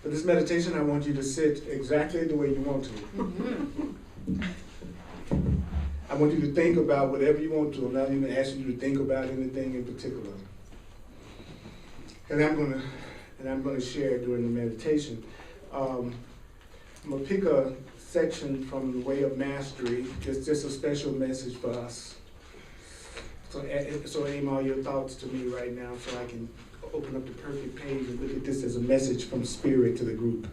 For this meditation, I want you to sit exactly the way you want to. I want you to think about whatever you want to. I'm not even asking you to think about anything in particular. And I'm gonna share during the meditation. I'm gonna pick a section from the Way of Mastery. It's just a special message for us. So aim all your thoughts to me right now so I can open up the perfect page and look at this as a message from Spirit to the group.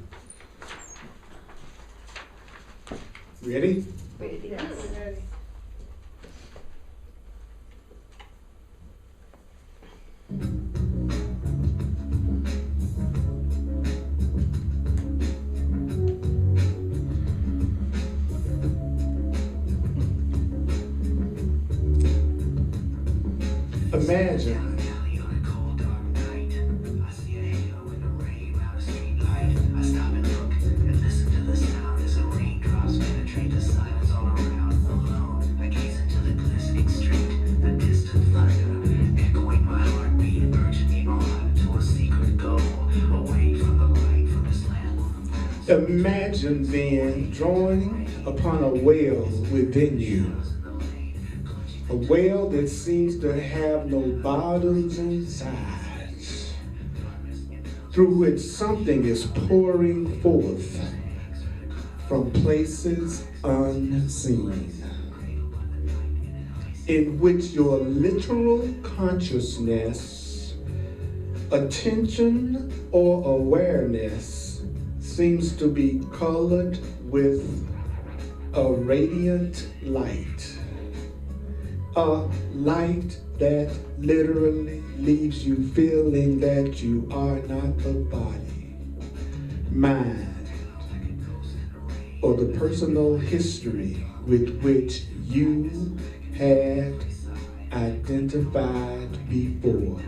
Ready? Ready. Yes. Ready. Imagine Imagine then drawing upon a well within you, a well that seems to have no bottoms and sides, through which something is pouring forth from places unseen, in which your literal consciousness, attention, or awareness seems to be colored with a radiant light. A light that literally leaves you feeling that you are not the body, mind, or the personal history with which you had identified before.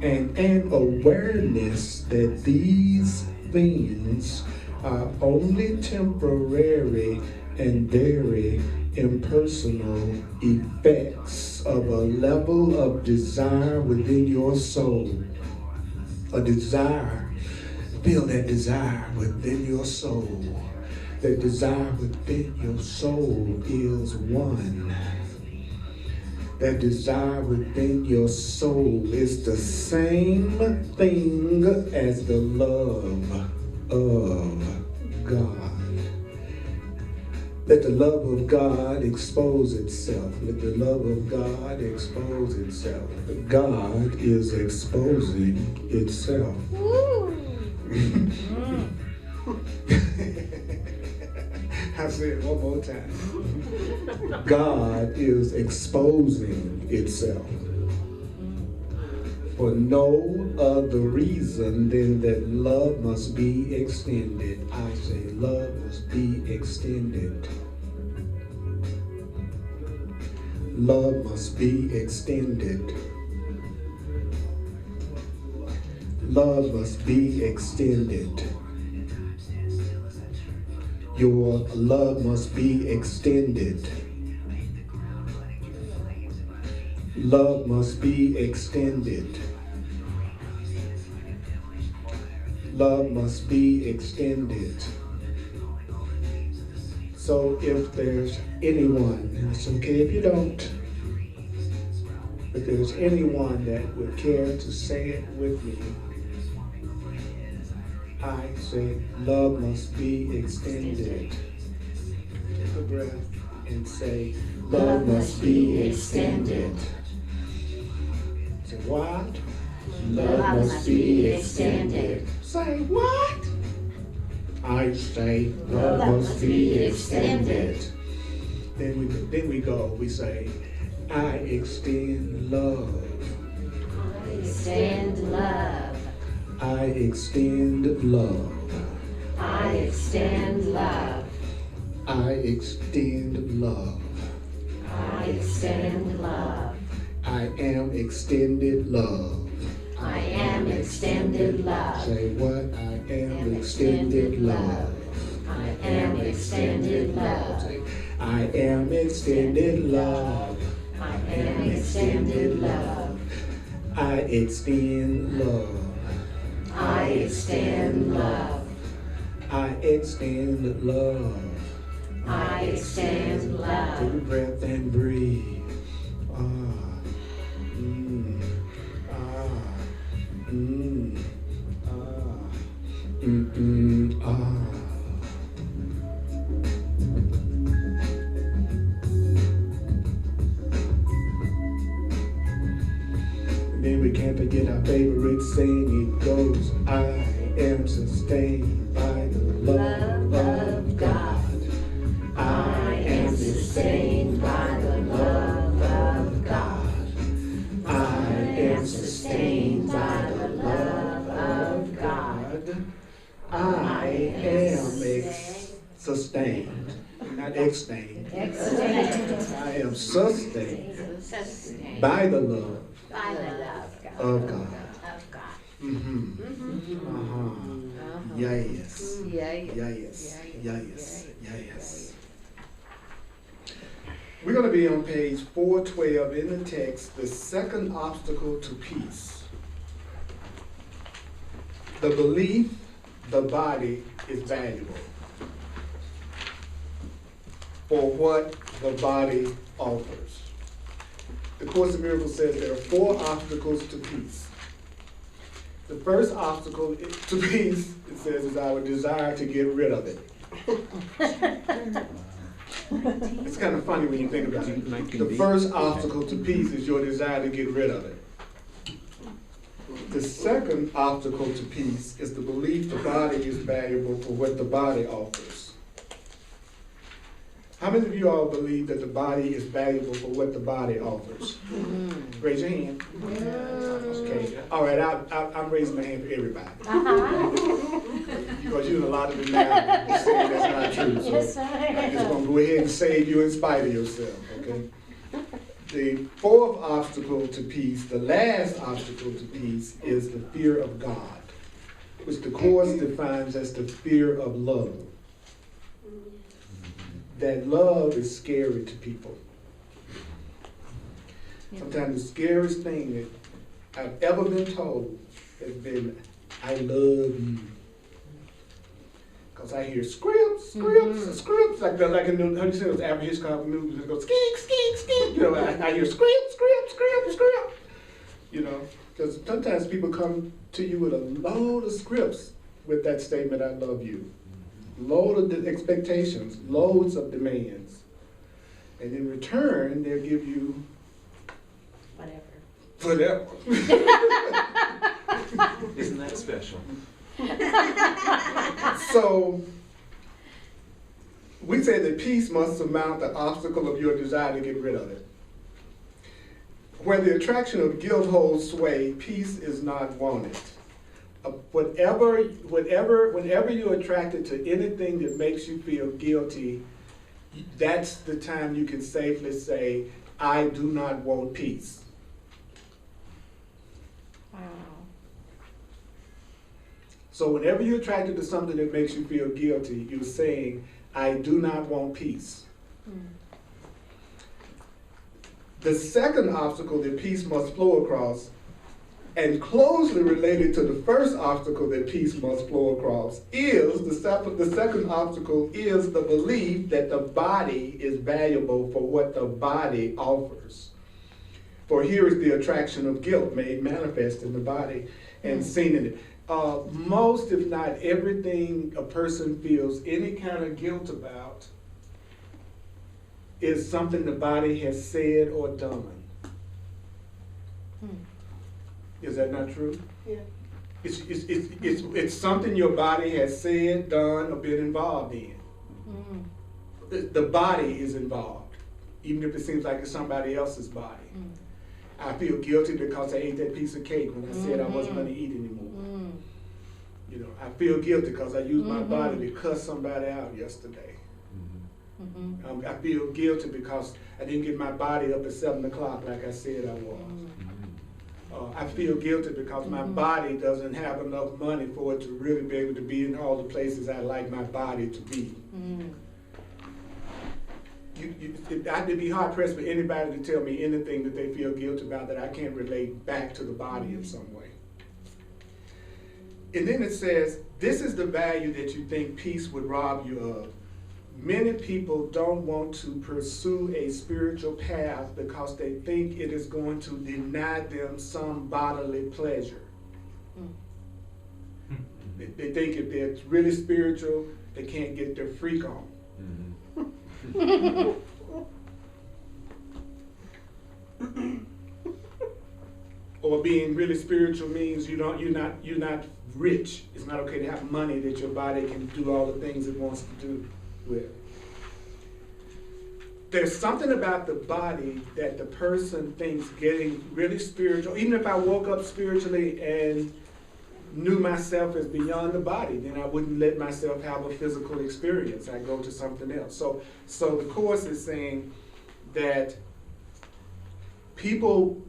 And an awareness that these things are only temporary and very impersonal effects of a level of desire within your soul. A desire, feel that desire within your soul. That desire within your soul is one. That desire within your soul is the same thing as the love of God. Let the love of God expose itself. Let the love of God expose itself. God is exposing itself. I'll say it one more time. God is exposing itself for no other reason than that love must be extended. I say love must be extended. Love must be extended. Love must be extended. Your love must be extended. Love must be extended. Love must be extended. So if there's anyone, and it's okay if you don't, but there's anyone that would care to say it with me, I say, love must be extended. Take a breath and say, love must be extended. Say what? Love must be extended. Say what? I say, love must be extended. Then we go, we say, I extend love. I extend love. I extend love. I extend love. I extend love. I extend love. I am extended love. I am extended love. Say what? I am extended love. I am extended love. Say, I am extended love. I am extended love. I extend love. I extend love. I extend love. I extend Take a love. breath and breathe. Ah, mm, ah, mm, ah, ah. Then we can't forget our favorite saying. It goes, I am sustained by the love of God. I am sustained by the love of God. I am sustained by the love of God. I am sustained, not extained. Extend. I am sustained Sustain. by the love By the love of God. of God. Mm-hmm. Uh-huh. Yes. Yes. Yes. Yes. We're going to be on page 412 in the text, the second obstacle to peace. The belief the body is valuable for what the body offers. The Course in Miracles says there are 4 obstacles to peace. The first obstacle to peace, it says, is our desire to get rid of it. It's kind of funny when you think about it. The first obstacle to peace is your desire to get rid of it. The second obstacle to peace is the belief the body is valuable for what the body offers. How many of you all believe that the body is valuable for what the body offers? Raise your hand. Okay. All right, I'm raising my hand for everybody. Because you're a lot of it now saying that's not true. So Yes, I I'm just am. going to go ahead and save you in spite of yourself, okay? The fourth obstacle to peace, the last obstacle to peace, is the fear of God, which the Course defines as the fear of love. That love is scary to people. Sometimes the scariest thing that I've ever been told has been, I love you. Because I hear scripts, like in the, how do you say those Alfred Hitchcock movies that go skeek, skeek, skeek. You know, I hear script. You know, because sometimes people come to you with a load of scripts with that statement, I love you. Load of expectations, loads of demands. And in return, they'll give you whatever. Isn't that special? So, we say that peace must surmount the obstacle of your desire to get rid of it. Where the attraction of guilt holds sway, peace is not wanted. Whenever you're attracted to anything that makes you feel guilty, that's the time you can safely say, I do not want peace. Wow. So whenever you're attracted to something that makes you feel guilty, you're saying, I do not want peace. The second obstacle that peace must flow across, and closely related to the first obstacle that peace must flow across, is the second obstacle is the belief that the body is valuable for what the body offers. For here is the attraction of guilt made manifest in the body and seen in it. Most, if not everything a person feels any kind of guilt about is something the body has said or done. Is that not true? Yeah. It's something your body has said, done, or been involved in. The body is involved, even if it seems like it's somebody else's body. I feel guilty because I ate that piece of cake when I said I wasn't going to eat anymore. You know, I feel guilty because I used my body to cuss somebody out yesterday. I feel guilty because I didn't get my body up at 7 o'clock like I said I was. I feel guilty because my body doesn't have enough money for it to really be able to be in all the places I like my body to be. I'd be hard pressed for anybody to tell me anything that they feel guilty about that I can't relate back to the body in some way. And then it says, this is the value that you think peace would rob you of. Many people don't want to pursue a spiritual path because they think it is going to deny them some bodily pleasure. They think if they're really spiritual, they can't get their freak on. Or being really spiritual means you're not rich. It's not okay to have money that your body can do all the things it wants to do with. There's something about the body that the person thinks getting really spiritual, even if I woke up spiritually and knew myself as beyond the body, then I wouldn't let myself have a physical experience. I go to something else. So the Course is saying that people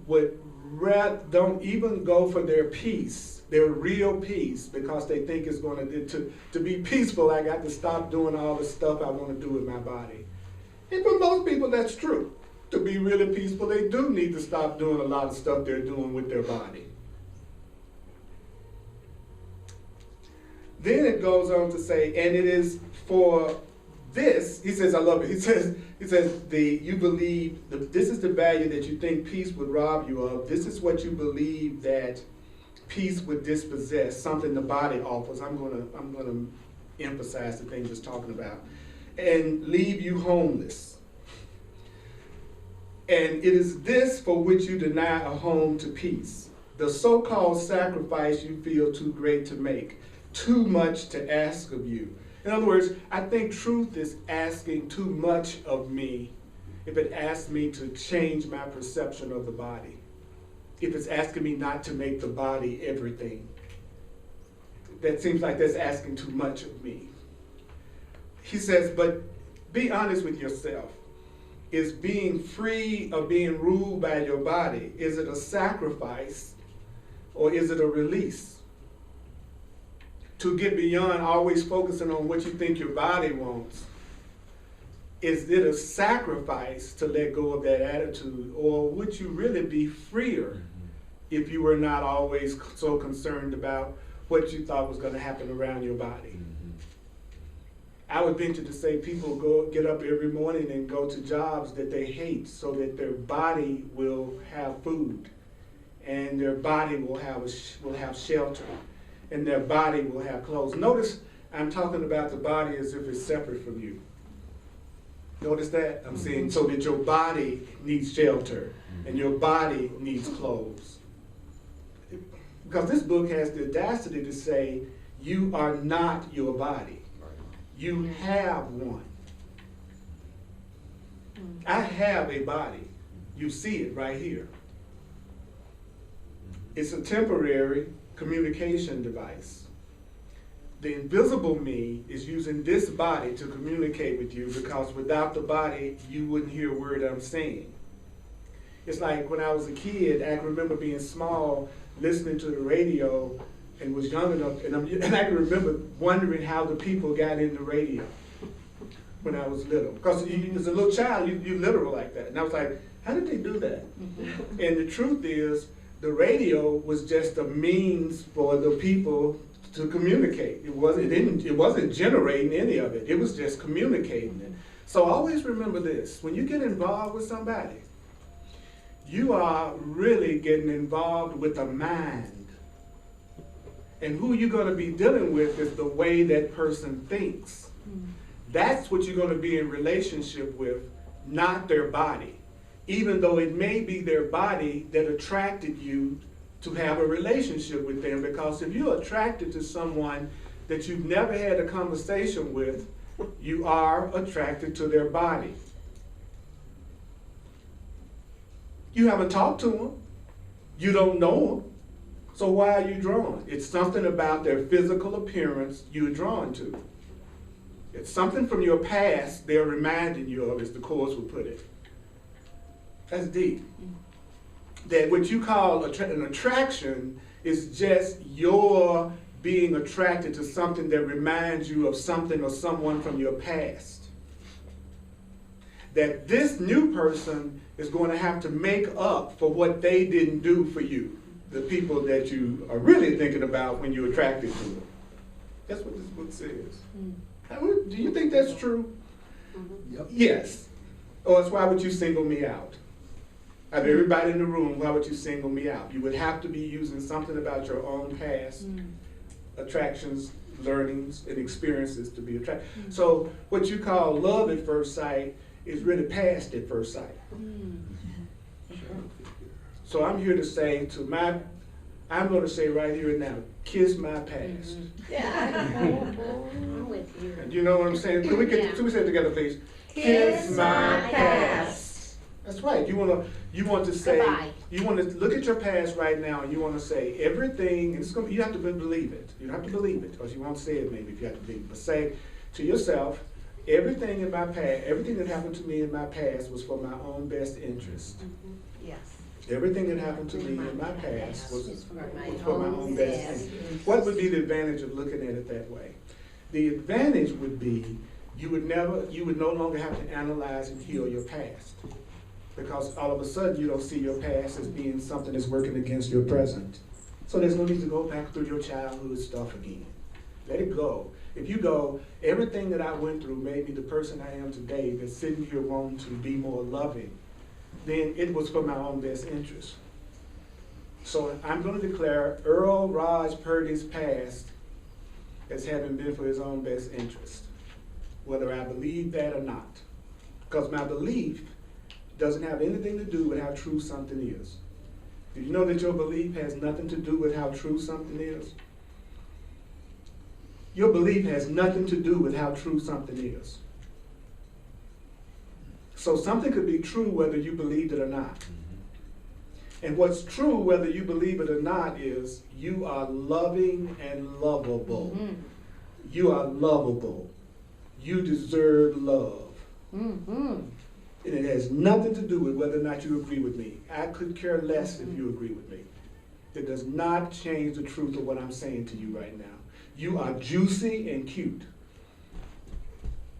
don't even go for their peace, their real peace, because they think it's going to be peaceful, I got to stop doing all the stuff I want to do with my body. And for most people, that's true. To be really peaceful, they do need to stop doing a lot of stuff they're doing with their body. Then it goes on to say, and it is for this, he says, I love it. He says, you believe, this is the value that you think peace would rob you of. This is what you believe that peace would dispossess, something the body offers. I'm gonna emphasize the things it's talking about. And leave you homeless. And it is this for which you deny a home to peace. The so-called sacrifice you feel too great to make, too much to ask of you. In other words, I think truth is asking too much of me if it asks me to change my perception of the body. If it's asking me not to make the body everything. That seems like that's asking too much of me. He says, but be honest with yourself. Is being free of being ruled by your body, is it a sacrifice or is it a release? To get beyond always focusing on what you think your body wants, is it a sacrifice to let go of that attitude, or would you really be freer if you were not always so concerned about what you thought was going to happen around your body? I would venture to say people get up every morning and go to jobs that they hate so that their body will have food and their body will have shelter and their body will have clothes. Notice I'm talking about the body as if it's separate from you. Notice that? I'm saying so that your body needs shelter and your body needs clothes. Because this book has the audacity to say you are not your body. You have one. I have a body. You see it right here. It's a temporary communication device. The invisible me is using this body to communicate with you, because without the body, you wouldn't hear a word I'm saying. It's like when I was a kid, I can remember being small, listening to the radio, and was young enough, and I can remember wondering how the people got in the radio when I was little. Because as a little child, you're literal like that. And I was like, how did they do that? And the truth is, the radio was just a means for the people to communicate. It wasn't generating any of it. It was just communicating it. So always remember this: when you get involved with somebody, you are really getting involved with a mind. And who you're going to be dealing with is the way that person thinks. That's what you're going to be in relationship with, not their body. Even though it may be their body that attracted you to have a relationship with them. Because if you're attracted to someone that you've never had a conversation with, you are attracted to their body. You haven't talked to them. You don't know them. So why are you drawn? It's something about their physical appearance you're drawn to. It's something from your past they're reminding you of, as the Course would put it. That's deep. That what you call an attraction is just your being attracted to something that reminds you of something or someone from your past. That this new person is going to have to make up for what they didn't do for you. the people that you are really thinking about when you're attracted to them. That's what this book says. Do you think that's true? Yep. Yes. Or else why would you single me out? Out of everybody in the room, why would you single me out? You would have to be using something about your own past attractions, learnings, and experiences to be attracted. So what you call love at first sight is really past at first sight. So I'm here to say I'm going to say right here and now, kiss my past. I'm with you. You know what I'm saying? Can we say it together, please? Kiss my past. That's right. You want to say, Goodbye. you want to look at your past right now, and you want to say everything. And you have to believe it. You don't have to believe it, or you won't say it maybe if you have to believe it. But say to yourself, everything in my past, everything that happened to me in my past was for my own best interest. Yes. Everything that happened to me in my past was It's for my own best interest. What would be the advantage of looking at it that way? The advantage would be you would no longer have to analyze and heal your past. Because all of a sudden you don't see your past as being something that's working against your present. So there's no need to go back through your childhood stuff again. Let it go. If you go, everything that I went through made me the person I am today, that's sitting here wanting to be more loving, then it was for my own best interest. So I'm going to declare Earl Purdy's past as having been for his own best interest, whether I believe that or not. Because my belief doesn't have anything to do with how true something is. Did you know that your belief has nothing to do with how true something is? Your belief has nothing to do with how true something is. So something could be true whether you believe it or not. And what's true whether you believe it or not is you are loving and lovable. You are lovable. You deserve love. And it has nothing to do with whether or not you agree with me. I could care less if you agree with me. It does not change the truth of what I'm saying to you right now. You are juicy and cute.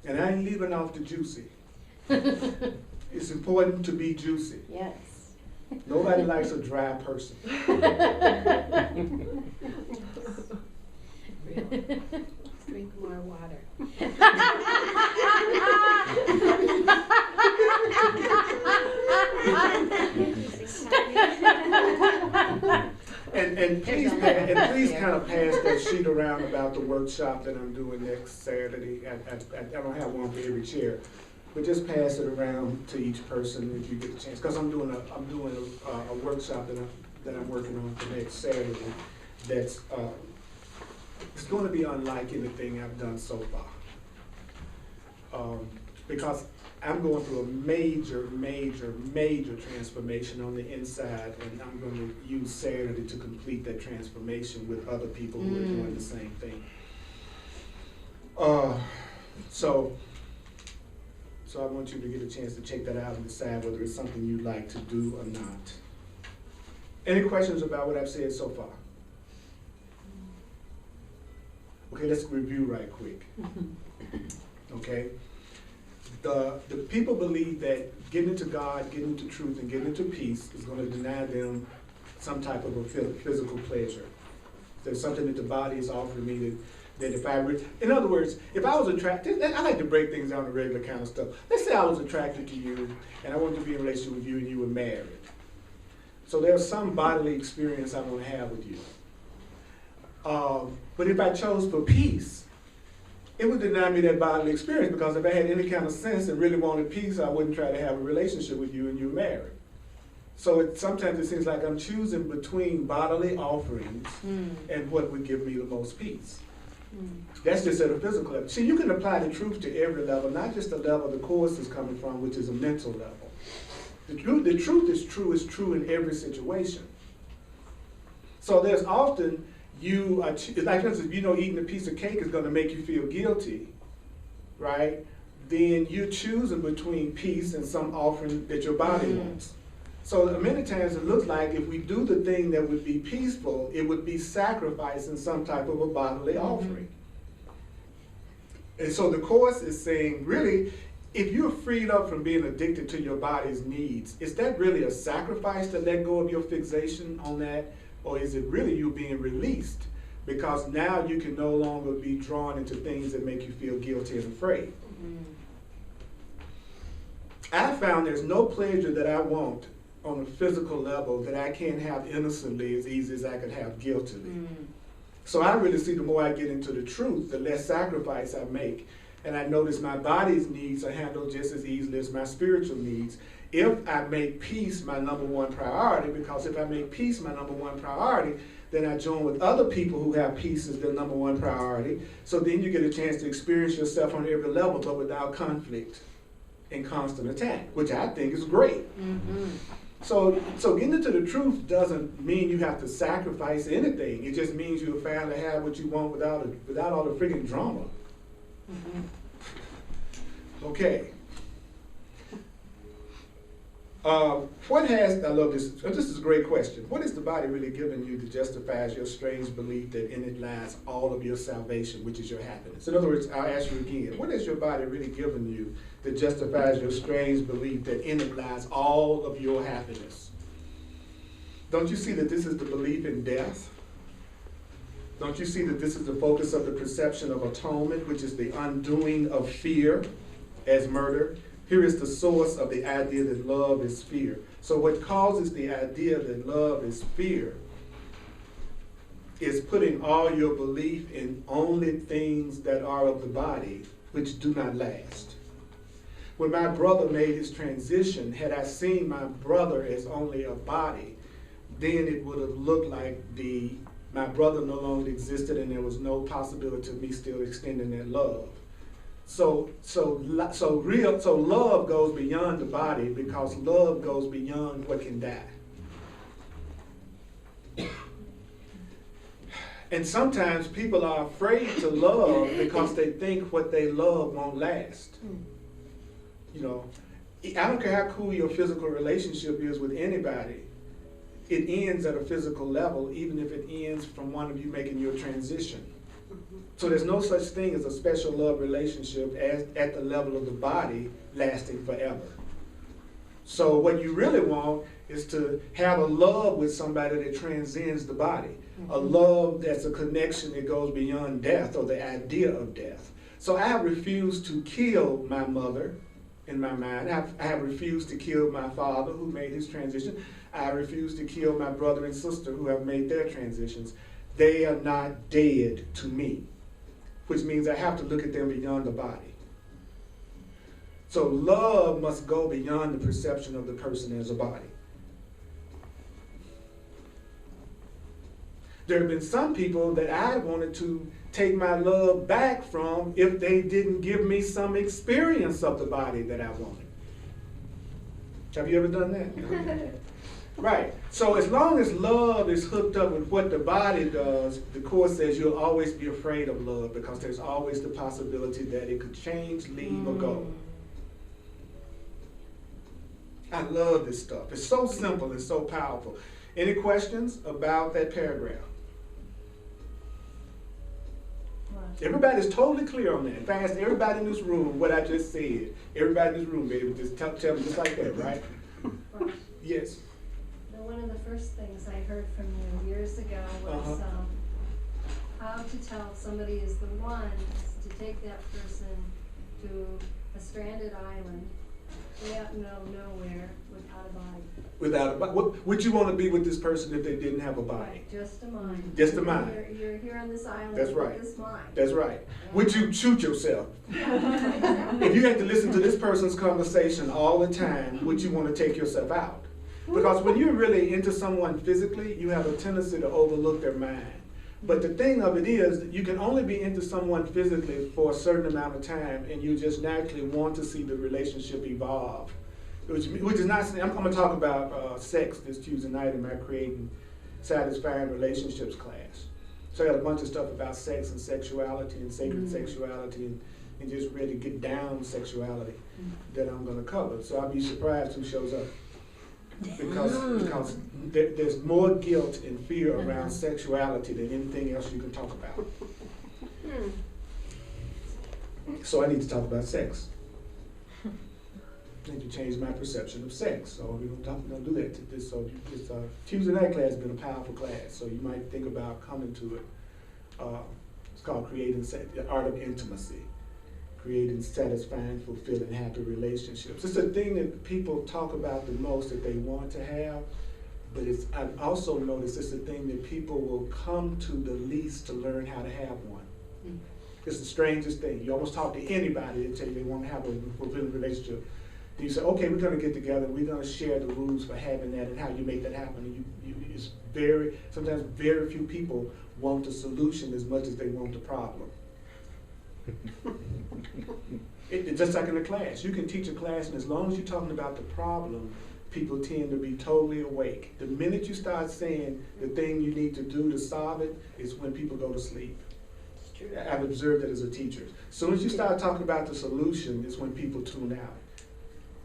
And I ain't leaving off the juicy. It's important to be juicy. Yes. Nobody likes a dry person. Really. Drink more water. And please kind of pass that sheet around about the workshop that I'm doing next Saturday. I don't have one for every chair, but just pass it around to each person if you get the chance. Because I'm doing a workshop that I'm working on for next Saturday. That's it's going to be unlike anything I've done so far. Because I'm going through a major transformation on the inside, and I'm going to use Saturday to complete that transformation with other people who are doing the same thing. So I want you to get a chance to check that out and decide whether it's something you'd like to do or not. Any questions about what I've said so far? Okay, let's review right quick. Okay? The people believe that getting into God, getting into truth, and getting into peace is going to deny them some type of a physical pleasure. There's something that the body is offering me that if in other words, if I was attracted, I like to break things down to regular kind of stuff. Let's say I was attracted to you and I wanted to be in a relationship with you and you were married. So there's some bodily experience I want to have with you. But if I chose for peace, it would deny me that bodily experience, because if I had any kind of sense and really wanted peace, I wouldn't try to have a relationship with you and you married. So sometimes it seems like I'm choosing between bodily offerings and what would give me the most peace. That's just at a physical level. See, you can apply the truth to every level, not just the level the course is coming from, which is a mental level. The truth is true in every situation. So there's often like for instance, eating a piece of cake is going to make you feel guilty, right? Then you're choosing between peace and some offering that your body wants. So many times it looks like if we do the thing that would be peaceful, it would be sacrificing some type of a bodily offering. And so the Course is saying, really, if you're freed up from being addicted to your body's needs, is that really a sacrifice to let go of your fixation on that or is it really you being released? Because now you can no longer be drawn into things that make you feel guilty and afraid. I found there's no pleasure that I want on a physical level that I can't have innocently as easy as I could have guiltily. So I really see the more I get into the truth, the less sacrifice I make. And I notice my body's needs are handled just as easily as my spiritual needs. If I make peace my number one priority, because if I make peace my number one priority, then I join with other people who have peace as their number one priority. So then you get a chance to experience yourself on every level, but without conflict and constant attack, which I think is great. So getting into the truth doesn't mean you have to sacrifice anything. It just means you'll finally have what you want without all the freaking drama. Okay. I love this. This is a great question. What is the body really giving you that justifies your strange belief that in it lies all of your salvation, which is your happiness? In other words, I'll ask you again. What is your body really giving you that justifies your strange belief that in it lies all of your happiness? Don't you see that this is the belief in death? Don't you see that this is the focus of the perception of atonement, which is the undoing of fear as murder? Here is the source of the idea that love is fear. So what causes the idea that love is fear is putting all your belief in only things that are of the body, which do not last. When my brother made his transition, had I seen my brother as only a body, then it would have looked like my brother no longer existed and there was no possibility of me still extending that love. So love goes beyond the body because love goes beyond what can die. And sometimes people are afraid to love because they think what they love won't last. You know, I don't care how cool your physical relationship is with anybody. It ends at a physical level, even if it ends from one of you making your transition. So there's no such thing as a special love relationship at the level of the body lasting forever. So what you really want is to have a love with somebody that transcends the body. A love that's a connection that goes beyond death or the idea of death. So I have refused to kill my mother in my mind. I have refused to kill my father who made his transition. I refuse to kill my brother and sister who have made their transitions. They are not dead to me, which means I have to look at them beyond the body. So love must go beyond the perception of the person as a body. There have been some people that I wanted to take my love back from if they didn't give me some experience of the body that I wanted. Have you ever done that? Right. So as long as love is hooked up with what the body does, the Course says you'll always be afraid of love because there's always the possibility that it could change, leave, or go. I love this stuff. It's so simple and so powerful. Any questions about that paragraph? Everybody's totally clear on that. In fact, everybody in this room, what I just said, everybody in this room, baby, just tell me just like that, right? Yes. One of the first things I heard from you years ago was how to tell somebody is the one is to take that person to a stranded island way out in the middle of nowhere without a body. Without a body. What would you want to be with this person if they didn't have a body? Right, just a mind. Just a mind. You're here on this island That's with right. this mind. That's right. Yeah. Would you shoot yourself? If you had to listen to this person's conversation all the time, would you want to take yourself out? Because when you're really into someone physically, you have a tendency to overlook their mind. But the thing of it is that you can only be into someone physically for a certain amount of time, and you just naturally want to see the relationship evolve. Which is not, I'm going to talk about sex this Tuesday night in my Creating Satisfying Relationships class. So I got a bunch of stuff about sex and sexuality and sacred sexuality and just really get down sexuality that I'm going to cover. So I'll be surprised who shows up. Because there's more guilt and fear around sexuality than anything else you can talk about. So I need to talk about sex. And to change my perception of sex. So we don't do that to this. So this Tuesday night class has been a powerful class. So you might think about coming to it. It's called the Art of Intimacy. Creating satisfying, fulfilling, happy relationships. It's a thing that people talk about the most that they want to have, but I've also noticed it's a thing that people will come to the least to learn how to have one. It's the strangest thing. You almost talk to anybody that tell you they want to have a fulfilling relationship. Then you say, okay, we're going to get together, we're going to share the rules for having that and how you make that happen. And it's sometimes very few people want the solution as much as they want the problem. It's just like in a class. You can teach a class, and as long as you're talking about the problem, people tend to be totally awake. The minute you start saying the thing you need to do to solve it is when people go to sleep. I've observed it as a teacher. As soon as you start talking about the solution is when people tune out.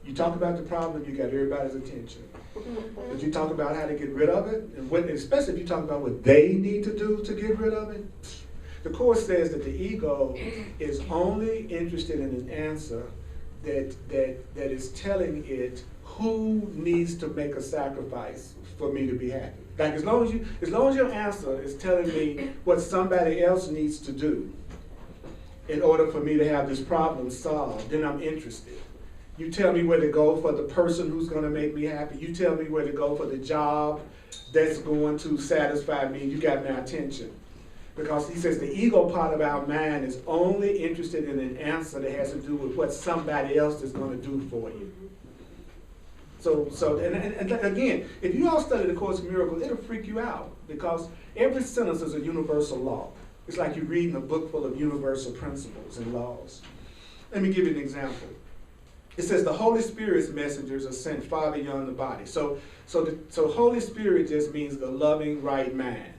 You talk about the problem, you got everybody's attention. If you talk about how to get rid of it, and especially if you talk about what they need to do to get rid of it, the Course says that the ego is only interested in an answer that is telling it who needs to make a sacrifice for me to be happy. Like as long as your answer is telling me what somebody else needs to do in order for me to have this problem solved, then I'm interested. You tell me where to go for the person who's going to make me happy. You tell me where to go for the job that's going to satisfy me. You got my attention. Because he says the ego part of our mind is only interested in an answer that has to do with what somebody else is going to do for you. So and again, if you all study the Course in Miracles, it'll freak you out because every sentence is a universal law. It's like you're reading a book full of universal principles and laws. Let me give you an example. It says the Holy Spirit's messengers are sent far beyond the body. So Holy Spirit just means the loving right mind.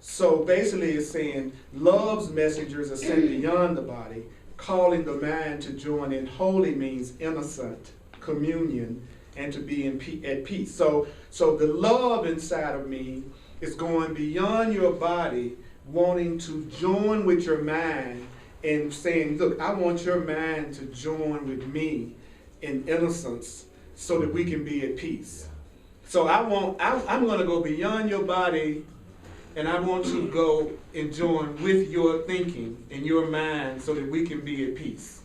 So basically it's saying love's messengers are sent beyond the body, calling the mind to join in. Holy means innocent, communion, and to be at peace. So the love inside of me is going beyond your body, wanting to join with your mind and saying, look, I want your mind to join with me in innocence so that we can be at peace. So I'm going to go beyond your body, and I want to go and join with your thinking and your mind so that we can be at peace.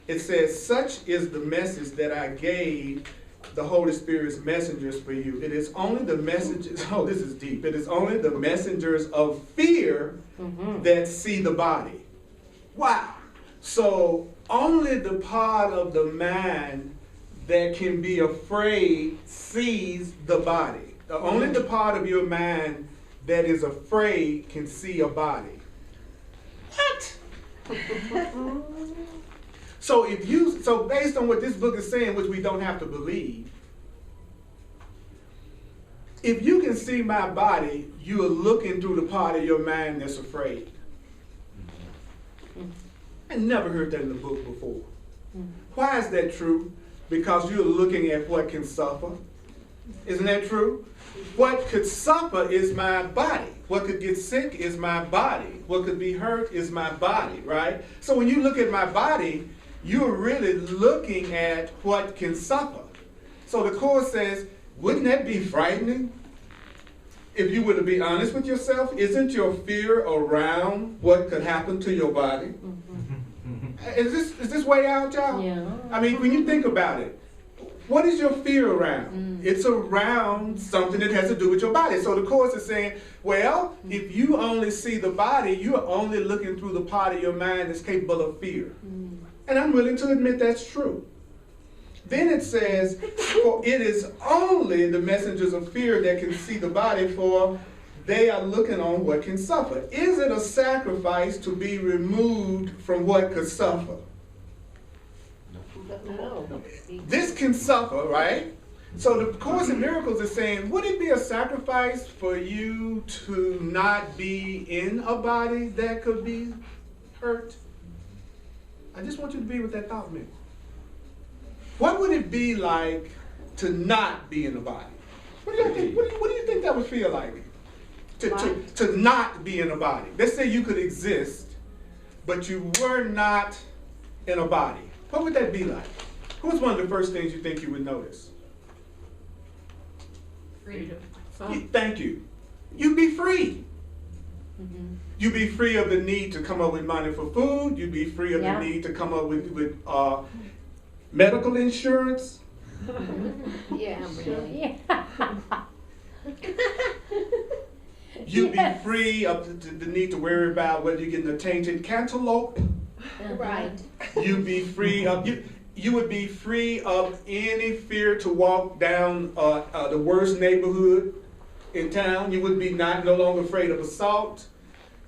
It says, such is the message that I gave the Holy Spirit's messengers for you. It is only the messengers, oh, this is deep. It is only the messengers of fear that see the body. Wow. So only the part of the mind that can be afraid sees the body. Only the part of your mind that is afraid can see a body. What? So based on what this book is saying, which we don't have to believe, if you can see my body, you are looking through the part of your mind that's afraid. I never heard that in the book before. Why is that true? Because you're looking at what can suffer. Isn't that true? What could suffer is my body. What could get sick is my body. What could be hurt is my body, right? So when you look at my body, you're really looking at what can suffer. So the Course says, wouldn't that be frightening? If you were to be honest with yourself, isn't your fear around what could happen to your body? Is this way out, y'all? Yeah. I mean, when you think about it, what is your fear around? It's around something that has to do with your body. So the Course is saying, well, if you only see the body, you're only looking through the part of your mind that's capable of fear. And I'm willing to admit that's true. Then it says, for it is only the messengers of fear that can see the body, for they are looking on what can suffer. Is it a sacrifice to be removed from what could suffer? No. This can suffer, right? So the Course in Miracles is saying, would it be a sacrifice for you to not be in a body that could be hurt? I just want you to be with that thought a minute. What would it be like to not be in a body? What do you think? What do you think that would feel like? To not be in a body. Let's say you could exist, but you were not in a body. What would that be like? What's one of the first things you think you would notice? Freedom. Thank you. You'd be free. You'd be free of the need to come up with money for food. You'd be free of the need to come up with medical insurance. Yeah, really. You'd be free of the need to worry about whether you're getting a tainted cantaloupe. Right. You'd be free of you would be free of any fear to walk down the worst neighborhood in town. You would be no longer afraid of assault.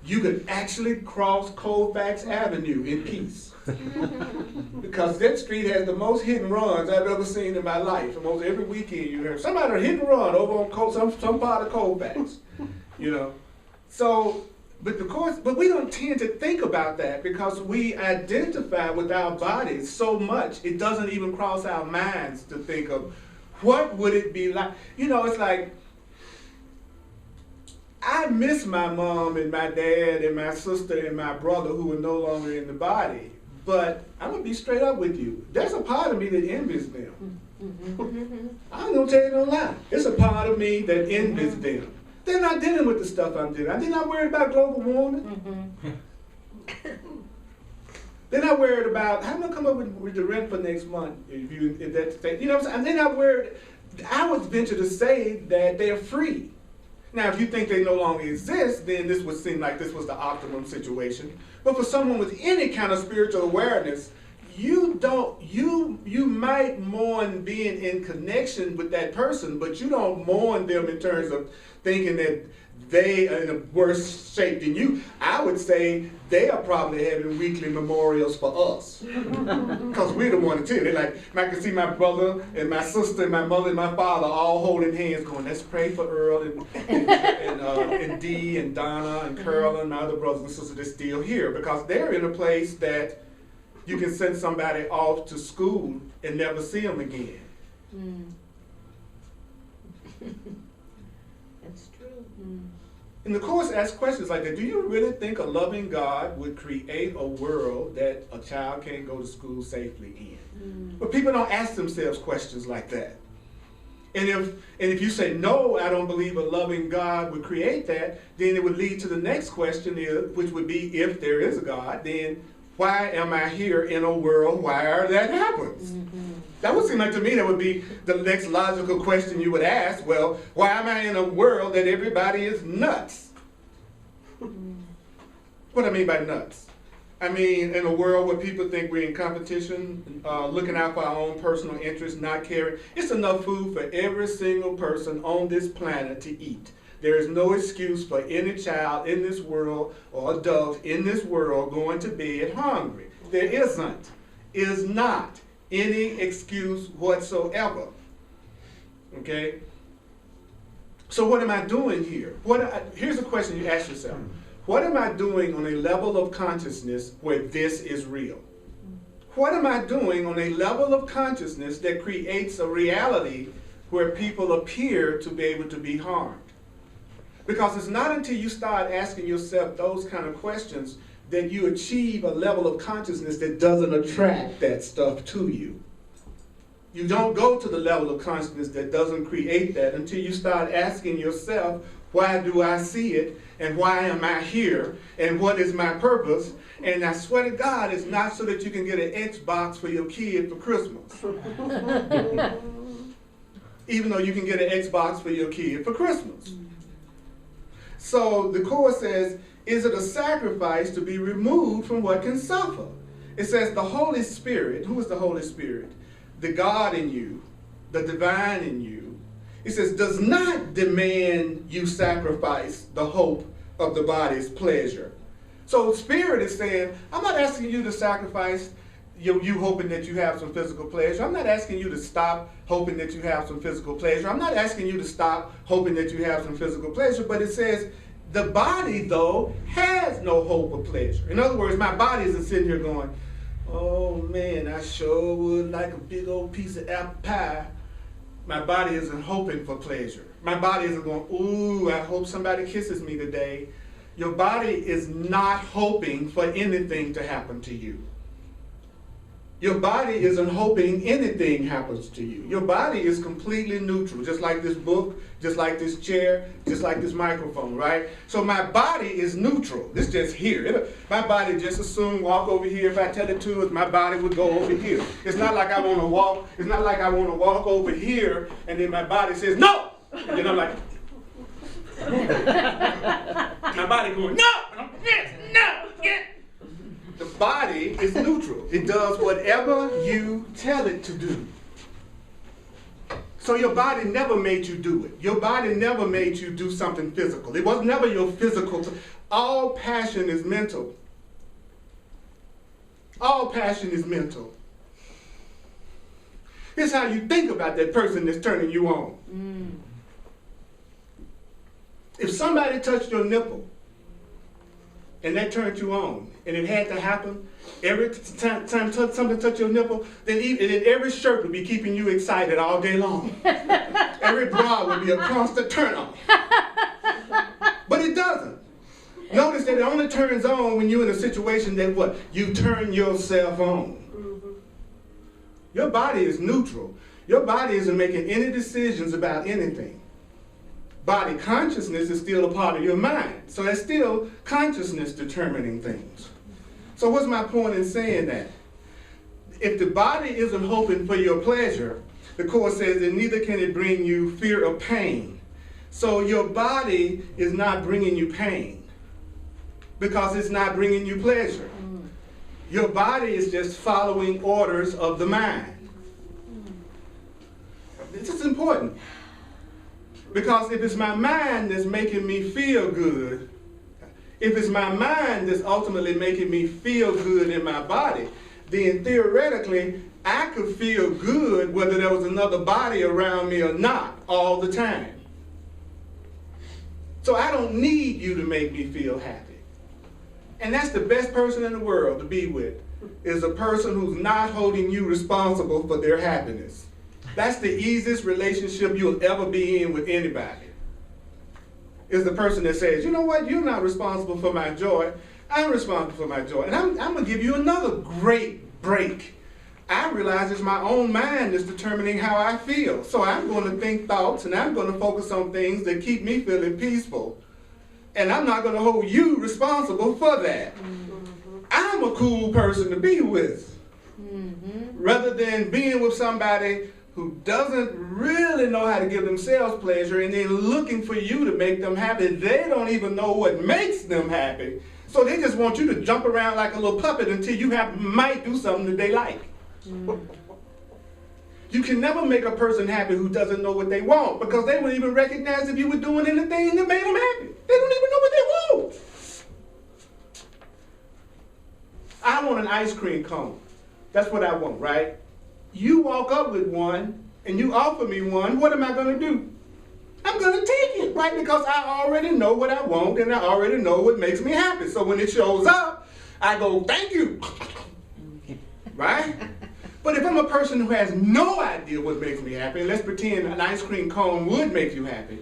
You could actually cross Colfax Avenue in peace. Because that street has the most hit and runs I've ever seen in my life. Almost every weekend you hear somebody hit and run over on some part of Colfax. You know. So, but we don't tend to think about that because we identify with our bodies so much, it doesn't even cross our minds to think of what would it be like. You know, it's like, I miss my mom and my dad and my sister and my brother who are no longer in the body. But I'm going to be straight up with you. There's a part of me that envies them. I'm going to tell you no lie. It's a part of me that envies them. They're not dealing with the stuff I'm dealing with. They're not worried about global warming. They're not worried about, how am I going to come up with the rent for next month? If that's, you know what I'm saying? They're not worried. I would venture to say that they're free. Now, if you think they no longer exist, then this would seem like this was the optimum situation. But for someone with any kind of spiritual awareness, you might mourn being in connection with that person, but you don't mourn them in terms of thinking that they are in a worse shape than you. I would say they are probably having weekly memorials for us. Because we're the one to tell. They're like, I can see my brother and my sister and my mother and my father all holding hands going, let's pray for Earl and Dee and Donna and Carol and my other brothers and sisters that's still here. Because they're in a place that you can send somebody off to school and never see them again. That's true. And the Course asks questions like that. Do you really think a loving God would create a world that a child can't go to school safely in? But people don't ask themselves questions like that. And if you say, no, I don't believe a loving God would create that, then it would lead to the next question, which would be, if there is a God, then why am I here in a world where that happens? That would seem like to me that would be the next logical question you would ask. Well, why am I in a world that everybody is nuts? What do I mean by nuts? I mean in a world where people think we're in competition, looking out for our own personal interests, not caring. It's enough food for every single person on this planet to eat. There is no excuse for any child in this world or adult in this world going to bed hungry. There isn't. It is not any excuse whatsoever. Okay? So what am I doing here? Here's a question you ask yourself. What am I doing on a level of consciousness where this is real? What am I doing on a level of consciousness that creates a reality where people appear to be able to be harmed? Because it's not until you start asking yourself those kind of questions that you achieve a level of consciousness that doesn't attract that stuff to you. You don't go to the level of consciousness that doesn't create that until you start asking yourself, why do I see it? And why am I here? And what is my purpose? And I swear to God, it's not so that you can get an Xbox for your kid for Christmas. Even though you can get an Xbox for your kid for Christmas. So the Course says, is it a sacrifice to be removed from what can suffer? It says the Holy Spirit, who is the Holy Spirit? The God in you, the divine in you. It says, does not demand you sacrifice the hope of the body's pleasure. So Spirit is saying, I'm not asking you to sacrifice you hoping that you have some physical pleasure. I'm not asking you to stop hoping that you have some physical pleasure. I'm not asking you to stop hoping that you have some physical pleasure, but it says the body, though, has no hope of pleasure. In other words, my body isn't sitting here going, oh man, I sure would like a big old piece of apple pie. My body isn't hoping for pleasure. My body isn't going, ooh, I hope somebody kisses me today. Your body is not hoping for anything to happen to you. Your body isn't hoping anything happens to you. Your body is completely neutral, just like this book, just like this chair, just like this microphone, right? So my body is neutral. It's just here. My body just assume walk over here. If I tell it to, my body would go over here. It's not like I want to walk. It's not like I want to walk over here, and then my body says no, and then I'm like, my body going no, and I'm, yes, no, yes. The body is neutral. It does whatever you tell it to do. So your body never made you do it. Your body never made you do something physical. It was never your physical. All passion is mental. All passion is mental. It's how you think about that person that's turning you on. If somebody touched your nipple, and that turned you on, and it had to happen, every time something touched your nipple, then every shirt would be keeping you excited all day long. Every bra would be a constant turn on. But it doesn't. Notice that it only turns on when you're in a situation that what? You turn yourself on. Your body is neutral. Your body isn't making any decisions about anything. Body consciousness is still a part of your mind. So it's still consciousness determining things. So what's my point in saying that? If the body isn't hoping for your pleasure, the Course says that neither can it bring you fear of pain. So your body is not bringing you pain because it's not bringing you pleasure. Your body is just following orders of the mind. This is important. Because if it's my mind that's making me feel good, if it's my mind that's ultimately making me feel good in my body, then theoretically, I could feel good whether there was another body around me or not all the time. So I don't need you to make me feel happy. And that's the best person in the world to be with, is a person who's not holding you responsible for their happiness. That's the easiest relationship you'll ever be in with anybody. Is the person that says, you know what, you're not responsible for my joy. I'm responsible for my joy. And I'm going to give you another great break. I realize it's my own mind that's determining how I feel. So I'm going to think thoughts and I'm going to focus on things that keep me feeling peaceful. And I'm not going to hold you responsible for that. I'm a cool person to be with. Rather than being with somebody who doesn't really know how to give themselves pleasure and then looking for you to make them happy. They don't even know what makes them happy. So they just want you to jump around like a little puppet until you might do something that they like. You can never make a person happy who doesn't know what they want, because they wouldn't even recognize if you were doing anything that made them happy. They don't even know what they want. I want an ice cream cone. That's what I want, right? You walk up with one and you offer me one, what am I going to do? I'm going to take it, right? Because I already know what I want and I already know what makes me happy. So when it shows up, I go, thank you, right? But if I'm a person who has no idea what makes me happy, and let's pretend an ice cream cone would make you happy,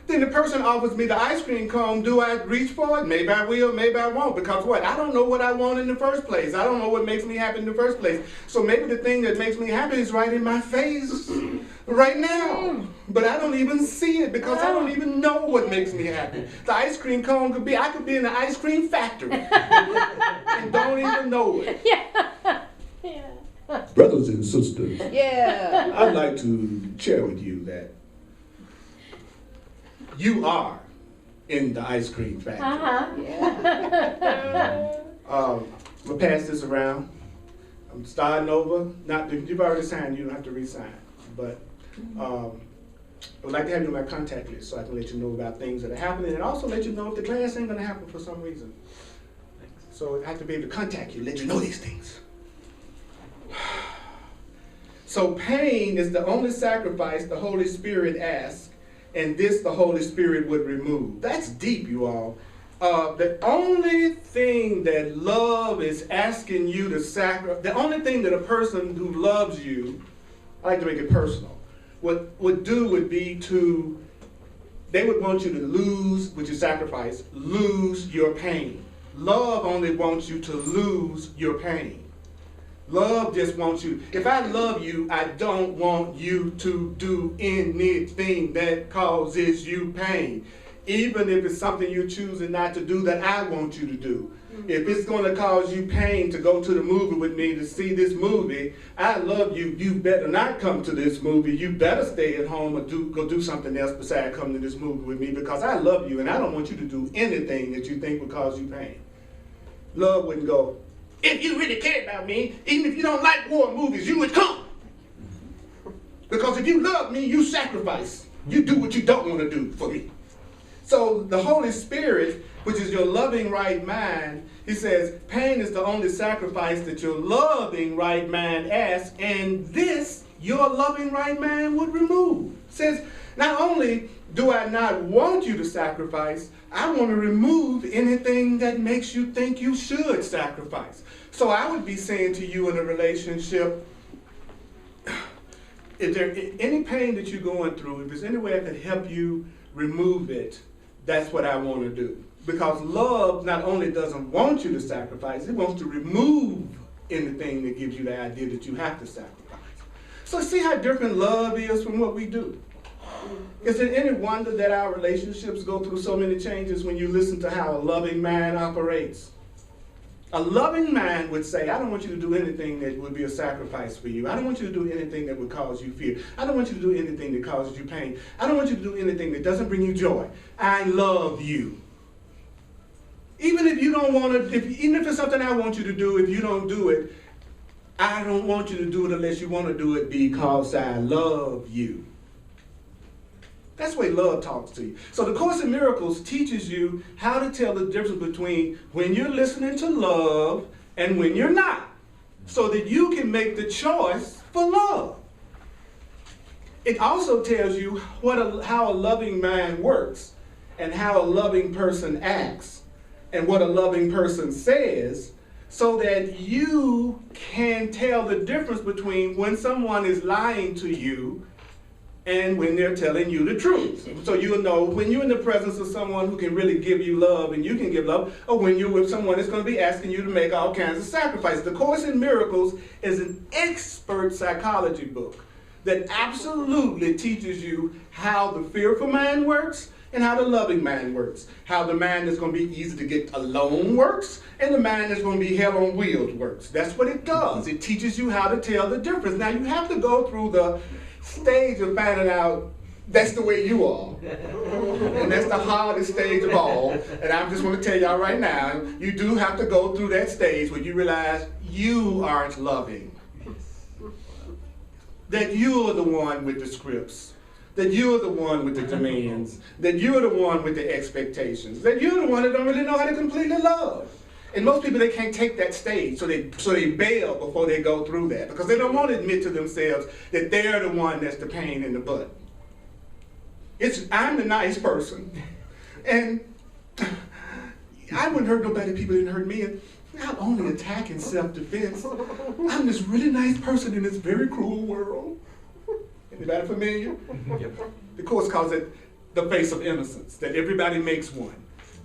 then the person offers me the ice cream cone, do I reach for it? Maybe I will, maybe I won't. Because what? I don't know what I want in the first place. I don't know what makes me happy in the first place. So maybe the thing that makes me happy is right in my face right now. But I don't even see it because I don't even know what makes me happy. The ice cream cone could be, I could be in the ice cream factory and don't even know it. Brothers and sisters, Yeah. I'd like to share with you that You are in the ice cream factory. Yeah. I'm going to pass this around. I'm starting over. Not, you've already signed, you don't have to re-sign. But I would like to have you on my contact list so I can let you know about things that are happening and also let you know if the class ain't going to happen for some reason. So I have to be able to contact you, let you know these things. So pain is the only sacrifice the Holy Spirit asks, and this the Holy Spirit would remove. That's deep, you all. The only thing that love is asking you to sacrifice, the only thing that a person who loves you, I like to make it personal, would do would be to, they would want you to lose, which is sacrifice, lose your pain. Love only wants you to lose your pain. Love just wants you. If I love you, I don't want you to do anything that causes you pain. Even if it's something you're choosing not to do that I want you to do. If it's going to cause you pain to go to the movie with me to see this movie, I love you. You better not come to this movie. You better stay at home or go do something else besides come to this movie with me, because I love you and I don't want you to do anything that you think will cause you pain. Love wouldn't go, if you really cared about me, even if you don't like war movies, you would come. Because if you love me, you sacrifice. You do what you don't want to do for me. So the Holy Spirit, which is your loving right mind, he says, pain is the only sacrifice that your loving right mind asks, and this your loving right mind would remove. It says, not only do I not want you to sacrifice, I want to remove anything that makes you think you should sacrifice. So I would be saying to you in a relationship, if there any pain that you're going through, if there's any way I could help you remove it, that's what I want to do. Because love not only doesn't want you to sacrifice, it wants to remove anything that gives you the idea that you have to sacrifice. So see how different love is from what we do? Is it any wonder that our relationships go through so many changes when you listen to how a loving man operates? A loving man would say, I don't want you to do anything that would be a sacrifice for you. I don't want you to do anything that would cause you fear. I don't want you to do anything that causes you pain. I don't want you to do anything that doesn't bring you joy. I love you. Even if you don't want to, even if it's something I want you to do, if you don't do it, I don't want you to do it unless you want to do it because I love you. That's the way love talks to you. So the Course in Miracles teaches you how to tell the difference between when you're listening to love and when you're not, so that you can make the choice for love. It also tells you how a loving mind works and how a loving person acts and what a loving person says, so that you can tell the difference between when someone is lying to you and when they're telling you the truth. So you'll know when you're in the presence of someone who can really give you love and you can give love, or when you're with someone that's going to be asking you to make all kinds of sacrifices. The Course in Miracles is an expert psychology book that absolutely teaches you how the fearful mind works and how the loving mind works. How the mind that's going to be easy to get alone works, and the mind that's going to be hell on wheels works. That's what it does. It teaches you how to tell the difference. Now you have to go through the stage of finding out that's the way you are. And that's the hardest stage of all. And I just want to tell y'all right now, you do have to go through that stage where you realize you aren't loving. That you're the one with the scripts. That you're the one with the demands. That you're the one with the expectations. That you're the one that don't really know how to completely love. And most people, they can't take that stage, so they bail before they go through that, because they don't want to admit to themselves that they're the one that's the pain in the butt. I'm the nice person, and I wouldn't hurt nobody if people didn't hurt me. And not only attack in self-defense, I'm this really nice person in this very cruel world. Anybody familiar? Yep. The Course calls it the face of innocence, that everybody makes one.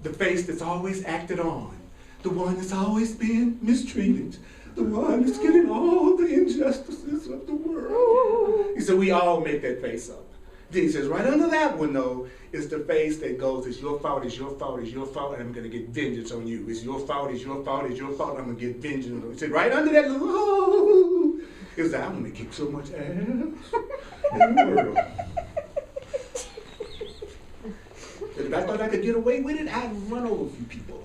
The face that's always acted on. The one that's always being mistreated. The one that's getting all the injustices of the world. He said, we all make that face up. Then he says, right under that one, though, is the face that goes, it's your fault, it's your fault, it's your fault, and I'm going to get vengeance on you. It's your fault, it's your fault, it's your fault, I'm going to get vengeance on you. He said, right under that, oh, he said, I'm going to kick so much ass in the world. If I thought I could get away with it, I'd run over a few people.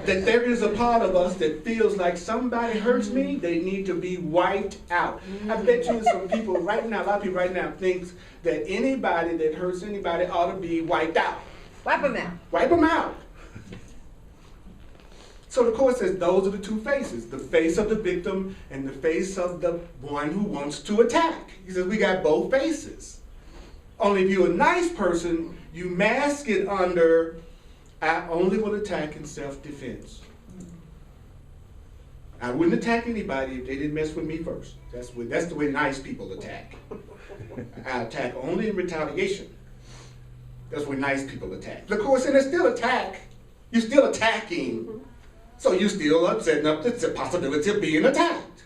That there is a part of us that feels like somebody hurts me, they need to be wiped out. I bet you some people right now, a lot of people right now thinks that anybody that hurts anybody ought to be wiped out. Wipe them out. Wipe them out. So the Course says those are the two faces, the face of the victim and the face of the one who wants to attack. He says we got both faces. Only if you're a nice person, you mask it under, I only will attack in self-defense. I wouldn't attack anybody if they didn't mess with me first. That's the way nice people attack. I attack only in retaliation. That's when nice people attack. Of course, and they still attack. You're still attacking. So you're still setting up the possibility of being attacked.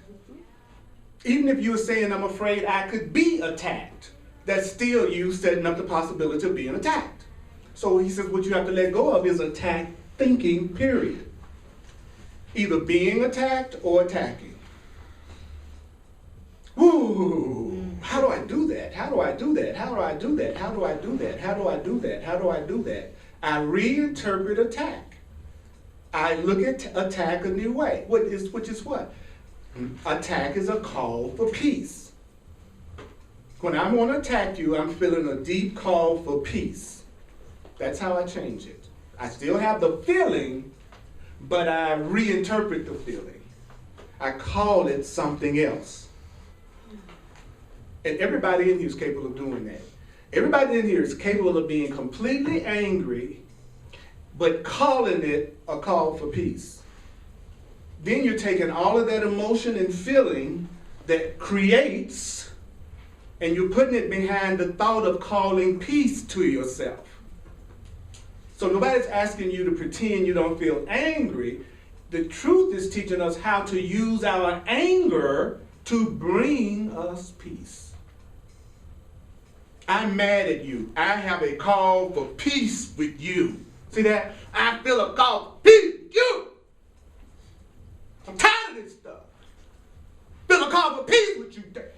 Even if you're saying, I'm afraid I could be attacked, that's still you setting up the possibility of being attacked. So he says what you have to let go of is attack thinking, period. Either being attacked or attacking. Woo! How do I do that? How do I do that? How do I do that? How do I do that? How do I do that? How do I do that? I reinterpret attack. I look at attack a new way. Which is what? Attack is a call for peace. When I want to attack you, I'm feeling a deep call for peace. That's how I change it. I still have the feeling, but I reinterpret the feeling. I call it something else. And everybody in here is capable of doing that. Everybody in here is capable of being completely angry, but calling it a call for peace. Then you're taking all of that emotion and feeling that creates, and you're putting it behind the thought of calling peace to yourself. So nobody's asking you to pretend you don't feel angry. The truth is teaching us how to use our anger to bring us peace. I'm mad at you. I have a call for peace with you. See that? I feel a call for peace with you. I'm tired of this stuff. Feel a call for peace with you, Dad.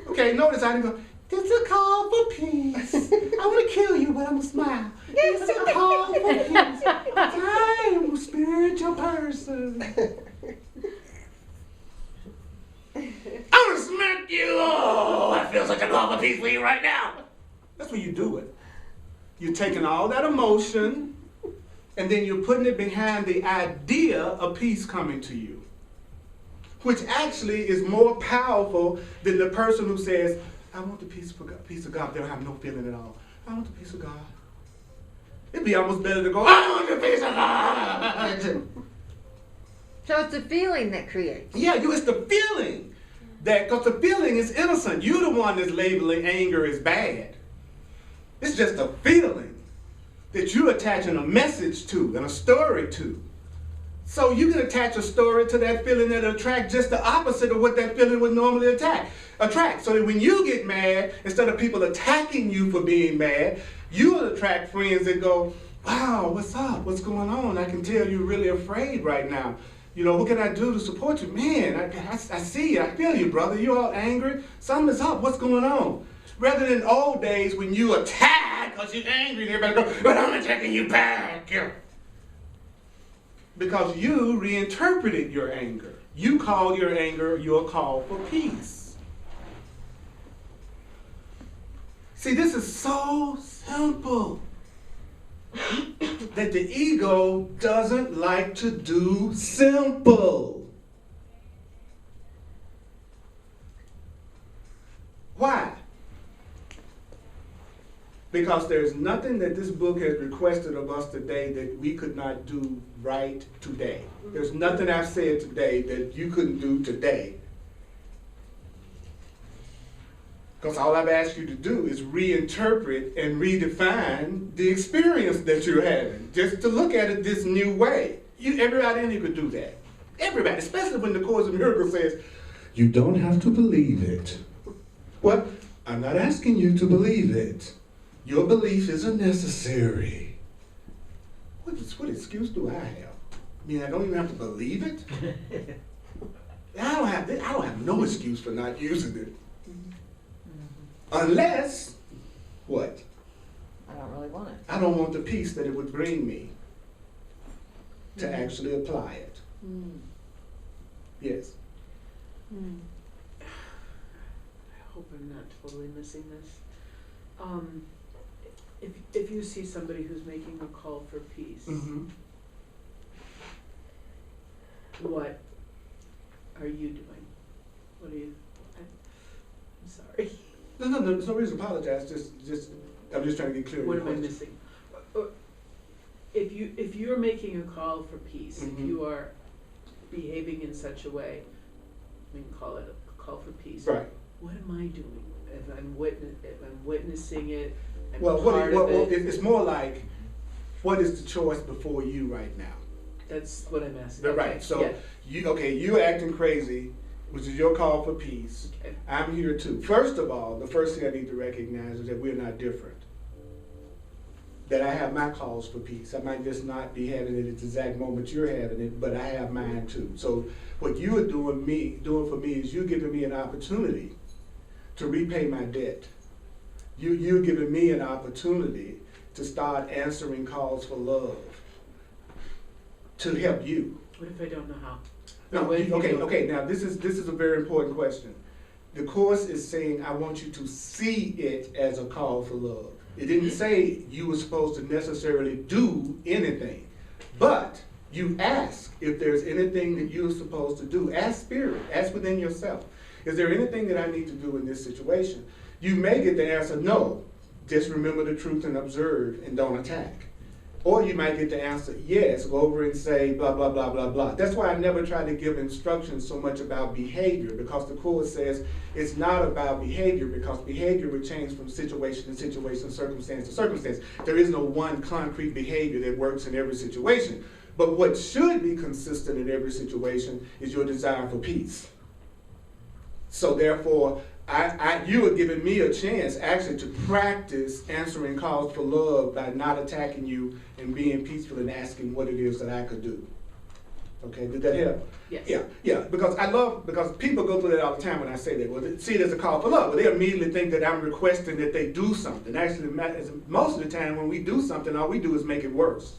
Okay, notice I didn't go, it's a call for peace. I want to kill you, but I'm going to smile. It's a call for peace. I am a spiritual person. I'm going to smack you. Oh, I feel such a call for peace for you right now. That's when you do it. You're taking all that emotion, and then you're putting it behind the idea of peace coming to you, which actually is more powerful than the person who says, I want the peace of God. They don't have no feeling at all. I want the peace of God. It'd be almost better to go, I want the peace of God. So it's a feeling that creates. Yeah, it's the feeling. Because the feeling is innocent. You're the one that's labeling anger as bad. It's just a feeling that you're attaching a message to and a story to. So you can attach a story to that feeling that'll attract just the opposite of what that feeling would normally attract. So that when you get mad, instead of people attacking you for being mad, you'll attract friends that go, wow, what's up? What's going on? I can tell you're really afraid right now. You know, what can I do to support you? Man, I see you. I feel you, brother. You all angry? Something's up. What's going on? Rather than old days when you attack because you're angry and everybody goes, but I'm attacking you back. Because you reinterpreted your anger. You call your anger your call for peace. See, this is so simple that the ego doesn't like to do simple. Why? Because there's nothing that this book has requested of us today that we could not do right today. There's nothing I've said today that you couldn't do today. Because all I've asked you to do is reinterpret and redefine the experience that you're having. Just to look at it this new way. Everybody in here could do that. Everybody, especially when the Course in Miracles says, you don't have to believe it. Well, I'm not asking you to believe it. Your belief isn't necessary. What excuse do I have? I mean, I don't even have to believe it? I don't have no excuse for not using it. Unless, what? I don't really want it. I don't want the peace that it would bring me to actually apply it. Yes. I hope I'm not totally missing this. If you see somebody who's making a call for peace, what are you doing? What are you? I'm sorry. No, there's no reason to apologize. I'm just trying to get clear. What am I missing? If you're making a call for peace, if you are behaving in such a way, we can call it a call for peace. Right. What am I doing? If I'm witnessing it, I'm well, part of it. it's more like, what is the choice before you right now? That's what I'm asking. Right, Okay, so yeah. you're acting crazy, which is your call for peace. Okay. I'm here too. First of all, the first thing I need to recognize is that we're not different. That I have my calls for peace. I might just not be having it at the exact moment you're having it, but I have mine too. So what you are doing for me is you're giving me an opportunity to repay my debt. You're giving me an opportunity to start answering calls for love, to help you. What if I don't know how? No, What if you don't? okay. Now this is a very important question. The Course is saying I want you to see it as a call for love. It didn't say you were supposed to necessarily do anything, but you ask if there's anything that you're supposed to do. Ask Spirit, ask within yourself. Is there anything that I need to do in this situation? You may get the answer, no. Just remember the truth and observe and don't attack. Or you might get the answer, yes, go over and say blah, blah, blah, blah, blah. That's why I never try to give instructions so much about behavior, because the Course says it's not about behavior, because behavior would change from situation to situation, circumstance to circumstance. There is no one concrete behavior that works in every situation. But what should be consistent in every situation is your desire for peace. So therefore, you are giving me a chance actually to practice answering calls for love by not attacking you and being peaceful and asking what it is that I could do. Okay, did that help? Yes. Yeah, because people go through that all the time when I say that. Well, they see it as a call for love, but they immediately think that I'm requesting that they do something. Actually, most of the time when we do something, all we do is make it worse.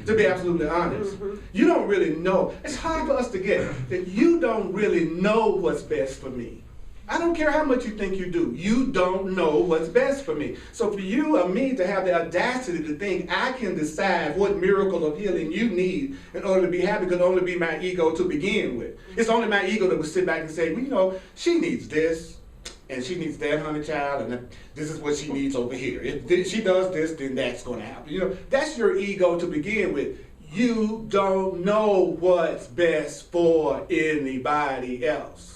To be absolutely honest. You don't really know. It's hard for us to get that you don't really know what's best for me. I don't care how much you think you do. You don't know what's best for me. So for you or me to have the audacity to think I can decide what miracle of healing you need in order to be happy could only be my ego to begin with. It's only my ego that would sit back and say, well, you know, she needs this, and she needs that, honey child, and this is what she needs over here. If she does this, then that's going to happen. You know, that's your ego to begin with. You don't know what's best for anybody else.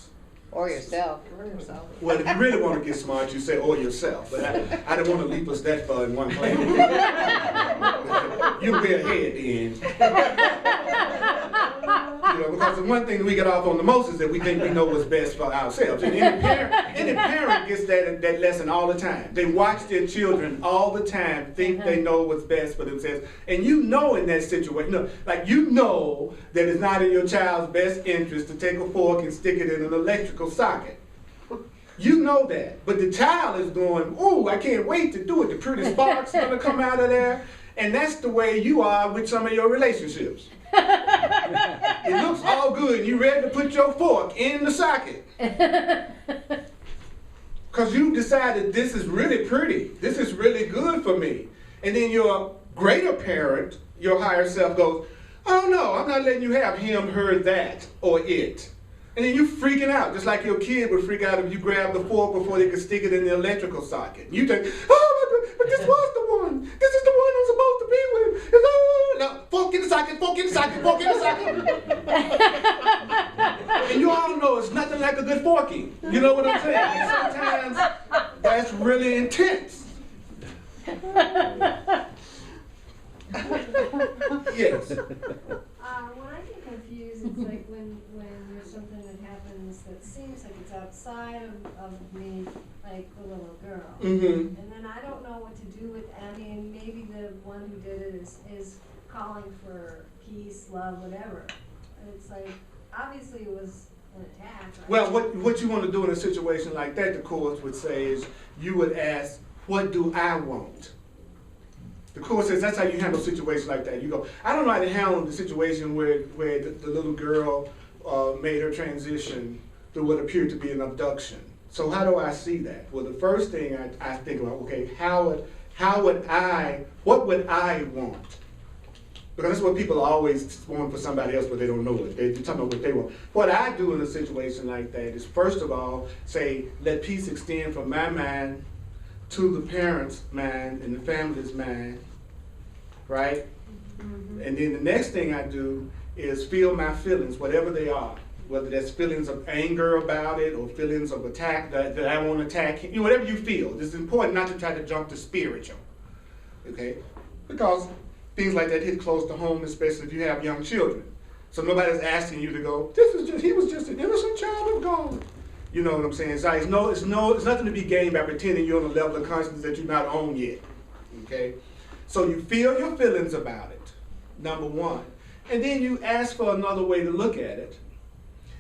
Or yourself. Well, if you really want to get smart, you say, or yourself. But I don't want to leap us that far in one place. You'll be ahead then. You know, because the one thing that we get off on the most is that we think we know what's best for ourselves. And any parent gets that lesson all the time. They watch their children all the time, think they know what's best for themselves. And you know in that situation, you know that it's not in your child's best interest to take a fork and stick it in an electrical socket. You know that. But the child is going, ooh, I can't wait to do it. The pretty spark's going to come out of there. And that's the way you are with some of your relationships. It looks all good and you're ready to put your fork in the socket. Because you decided this is really pretty. This is really good for me. And then your greater parent, your higher self goes, oh no, I'm not letting you have him, her, that, or it. And then you're freaking out, just like your kid would freak out if you grabbed the fork before they could stick it in the electrical socket. You think, oh, but this was the one. This is the one I'm supposed to be with. No, fork in the socket, fork in the socket, fork in the socket. And you all know it's nothing like a good forking. You know what I'm saying? And sometimes that's really intense. Yes. When I get confused, it's like when there's something that happens that seems like it's outside of me, like the little girl. Mm-hmm. And then I don't know what to do with, I mean, maybe the one who did it is calling for peace, love, whatever. And it's like, obviously it was an attack. Right? Well, what you want to do in a situation like that, the Course would say, is you would ask, what do I want? The Course says that's how you handle situations like that. You go, I don't know how to handle the situation where the little girl made her transition through what appeared to be an abduction. So how do I see that? Well, the first thing I think about, okay, what would I want? Because that's what people always want for somebody else, but they don't know it. They're talking about what they want. What I do in a situation like that is, first of all, say, let peace extend from my mind to the parent's mind and the family's mind, right? Mm-hmm. And then the next thing I do is feel my feelings, whatever they are. Whether that's feelings of anger about it or feelings of attack, that I want to attack him, whatever you feel. It's important not to try to jump to spiritual, okay? Because things like that hit close to home, especially if you have young children. So nobody's asking you to go, he was just an innocent child of God. You know what I'm saying? So it's nothing to be gained by pretending you're on a level of consciousness that you're not on yet. Okay? So you feel your feelings about it, number one. And then you ask for another way to look at it.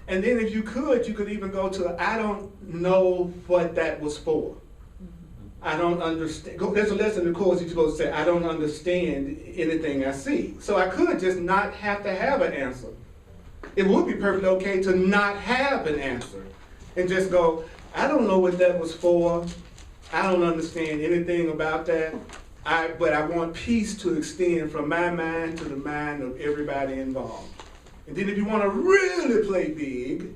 And then if you could even go to, I don't know what that was for. I don't understand. There's a lesson in the course you're supposed to say, I don't understand anything I see. So I could just not have to have an answer. It would be perfectly okay to not have an answer and just go, I don't know what that was for. I don't understand anything about that. But I want peace to extend from my mind to the mind of everybody involved. And then if you want to really play big,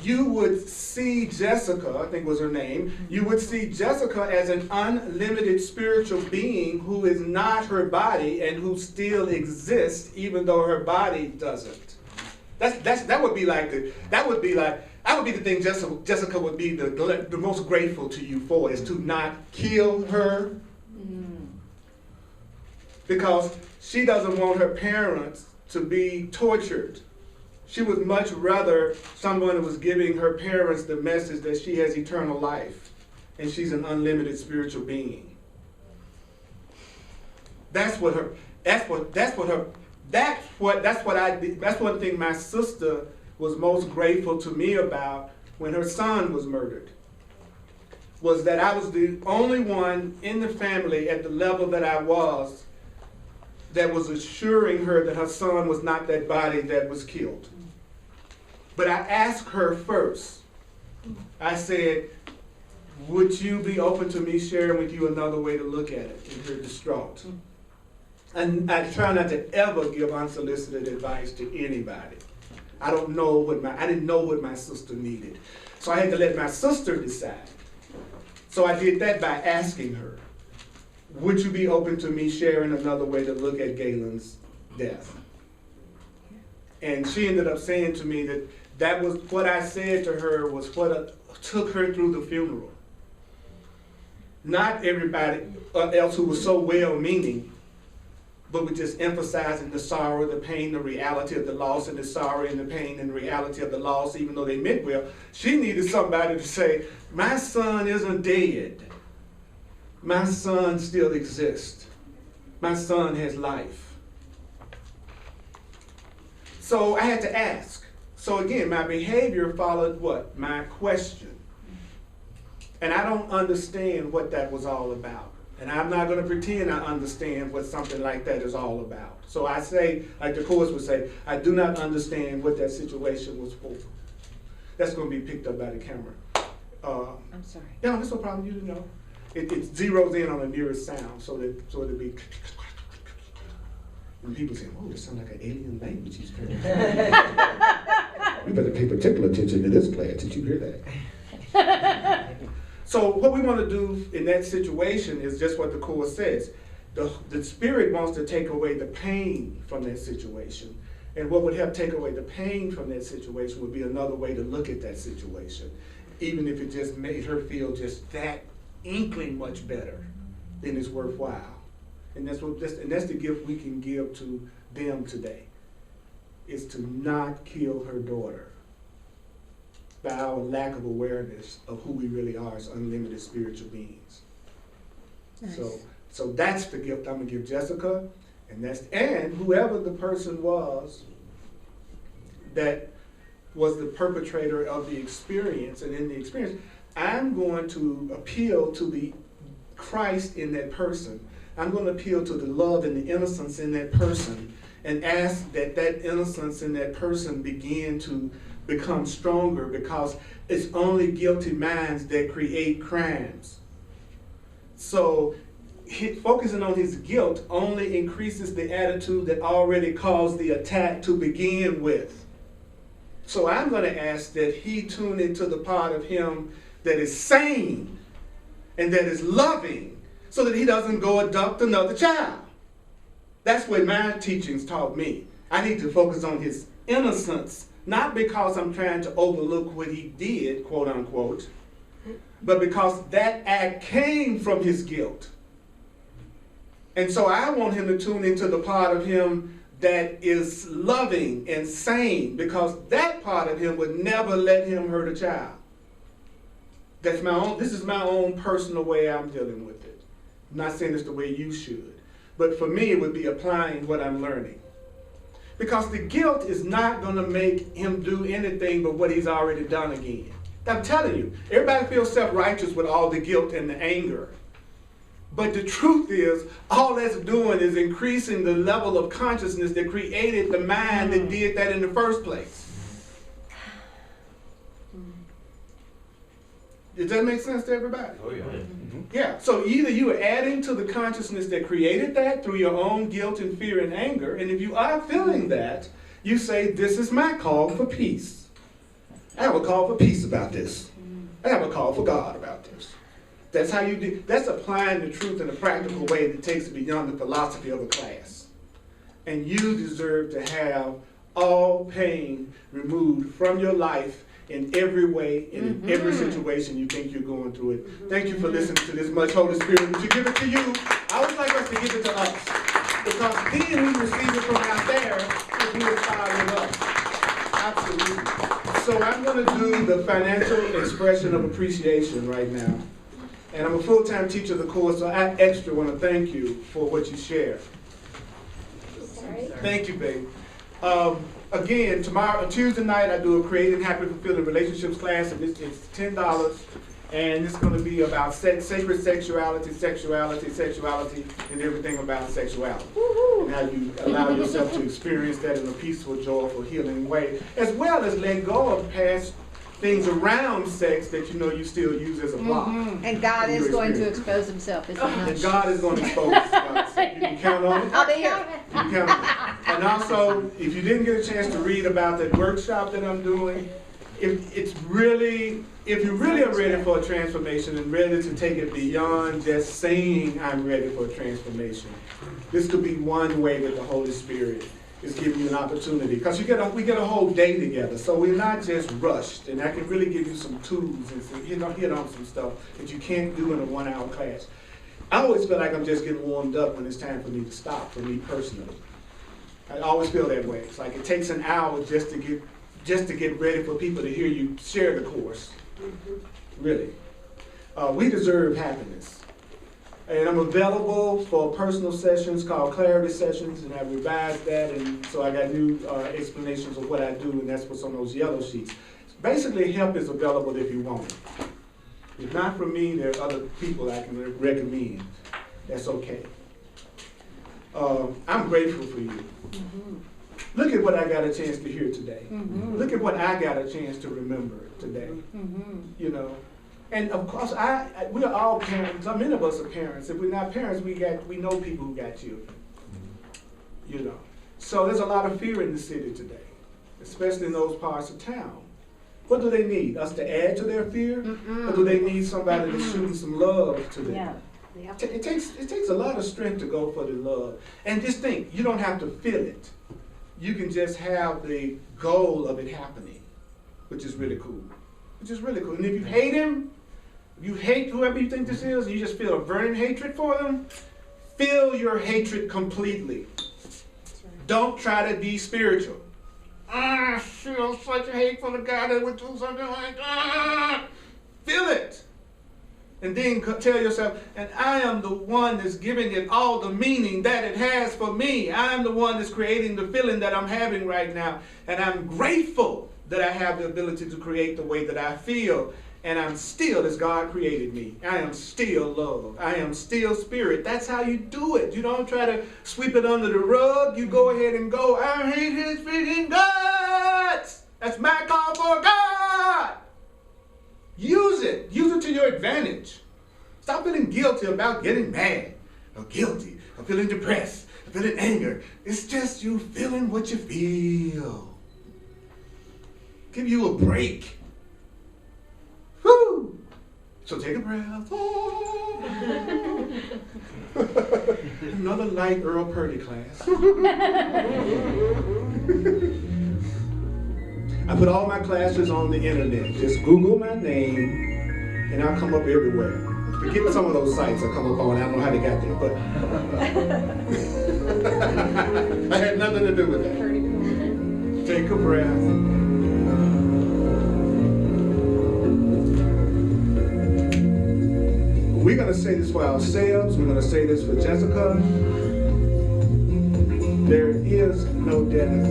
you would see Jessica, I think was her name, you would see Jessica as an unlimited spiritual being who is not her body and who still exists even though her body doesn't. That would be the thing Jessica would be the most grateful to you for, is to not kill her. Because she doesn't want her parents to be tortured. She would much rather someone who was giving her parents the message that she has eternal life and she's an unlimited spiritual being. That's one thing my sister was most grateful to me about when her son was murdered, was that I was the only one in the family at the level that I was that was assuring her that her son was not that body that was killed. But I asked her first. I said, would you be open to me sharing with you another way to look at it? And you're distraught. And I try not to ever give unsolicited advice to anybody. I didn't know what my sister needed. So I had to let my sister decide. So I did that by asking her, would you be open to me sharing another way to look at Galen's death? And she ended up saying to me that was what I said to her was what took her through the funeral. Not everybody else who was so well-meaning, but was just emphasizing the sorrow, the pain, the reality of the loss, and the sorrow and the pain and the reality of the loss, even though they meant well. She needed somebody to say, my son isn't dead. My son still exists. My son has life. So I had to ask. So again, my behavior followed what? My question. And I don't understand what that was all about. And I'm not going to pretend I understand what something like that is all about. So I say, like the Course would say, I do not understand what that situation was for. That's going to be picked up by the camera. I'm sorry. No, that's no problem. You know. It zeroes in on the nearest sound, so it'll be. And people say, "Oh, it sounds like an alien language he's heard." You better pay particular attention to this class. Did you hear that? So what we want to do in that situation is just what the Course says. The Spirit wants to take away the pain from that situation. And what would help take away the pain from that situation would be another way to look at that situation. Even if it just made her feel just that inkling much better, then it's worthwhile. And that's the gift we can give to them today, is to not kill her daughter by our lack of awareness of who we really are as unlimited spiritual beings. Nice. So that's the gift I'm gonna give Jessica, and whoever the person was that was the perpetrator of the experience, and in the experience, I'm going to appeal to the Christ in that person. I'm going to appeal to the love and the innocence in that person and ask that innocence in that person begin to become stronger, because it's only guilty minds that create crimes. So focusing on his guilt only increases the attitude that already caused the attack to begin with. So I'm going to ask that he tune into the part of him that is sane and that is loving, so that he doesn't go abduct another child. That's what my teachings taught me. I need to focus on his innocence, not because I'm trying to overlook what he did, quote unquote, but because that act came from his guilt. And so I want him to tune into the part of him that is loving and sane, because that part of him would never let him hurt a child. This is my own personal way I'm dealing with it. I'm not saying it's the way you should. But for me, it would be applying what I'm learning. Because the guilt is not going to make him do anything but what he's already done again. I'm telling you, everybody feels self-righteous with all the guilt and the anger. But the truth is, all that's doing is increasing the level of consciousness that created the mind that did that in the first place. Does that make sense to everybody? Oh, yeah. Yeah, so either you are adding to the consciousness that created that through your own guilt and fear and anger, and if you are feeling that, you say, this is my call for peace. I have a call for peace about this. I have a call for God about this. That's how you do. That's applying the truth in a practical way that takes it beyond the philosophy of a class. And you deserve to have all pain removed from your life in every way, in every situation you think you're going through it. Thank you for listening to this much Holy Spirit. Would you give it to you? I would like us to give it to us. Because then we receive it from out there if we inspire with us. Absolutely. So I'm going to do the financial expression of appreciation right now. And I'm a full-time teacher of the course, so I extra want to thank you for what you share. Sorry. Thank you, babe. Again, Tuesday night, I do a Creating Happy Fulfilling Relationships class, and it's $10, and it's going to be about sacred sexuality, and everything about sexuality. And how you allow yourself to experience that in a peaceful, joyful, healing way, as well as let go of past things around sex that you know you still use as a block. And God is going to expose himself, isn't he? And God is going to expose God. So you can count on it. I'll be here. You can count on it. And also, if you didn't get a chance to read about that workshop that I'm doing, if you really are ready for a transformation and ready to take it beyond just saying I'm ready for a transformation, this could be one way that the Holy Spirit is giving you an opportunity. Because we get a whole day together, so we're not just rushed. And I can really give you some tools and hit on some stuff that you can't do in a 1 hour class. I always feel like I'm just getting warmed up when it's time for me to stop, for me personally. I always feel that way. It's like it takes an hour just to get ready for people to hear you share the course. Really. We deserve happiness. And I'm available for personal sessions called clarity sessions, and I revised that, and so I got new explanations of what I do, and that's what's on those yellow sheets. Basically, help is available if you want it. If not from me, there are other people I can recommend. That's okay. I'm grateful for you. Look at what I got a chance to hear today. Look at what I got a chance to remember today. You know. And of course, we are all parents. Many of us are parents. If we're not parents, we know people who got children. You know, so there's a lot of fear in the city today, especially in those parts of town. What do they need? Us to add to their fear, or do they need somebody to shoot some love to them? Yeah. It takes a lot of strength to go for the love. And just think, you don't have to feel it. You can just have the goal of it happening, which is really cool. Which is really cool. And if you hate him, you hate whoever you think this is, and you just feel a burning hatred for them, feel your hatred completely. Don't try to be spiritual. I feel such a hate for the guy that would do something like that. Feel it. And then tell yourself, and I am the one that's giving it all the meaning that it has for me. I am the one that's creating the feeling that I'm having right now. And I'm grateful that I have the ability to create the way that I feel. And I'm still as God created me. I am still love. I am still spirit. That's how you do it. You don't try to sweep it under the rug. You go ahead and go, I hate his freaking guts. That's my call for God. Use it. Use it to your advantage. Stop feeling guilty about getting mad or guilty or feeling depressed or feeling anger. It's just you feeling what you feel. Give you a break. Woo! So take a breath. Another light Earl Purdy class. I put all my classes on the internet. Just Google my name and I'll come up everywhere. Forget some of those sites I come up on. I don't know how they got there, but I had nothing to do with that. Take a breath. We're going to say this for ourselves. We're going to say this for Jessica. There is no death.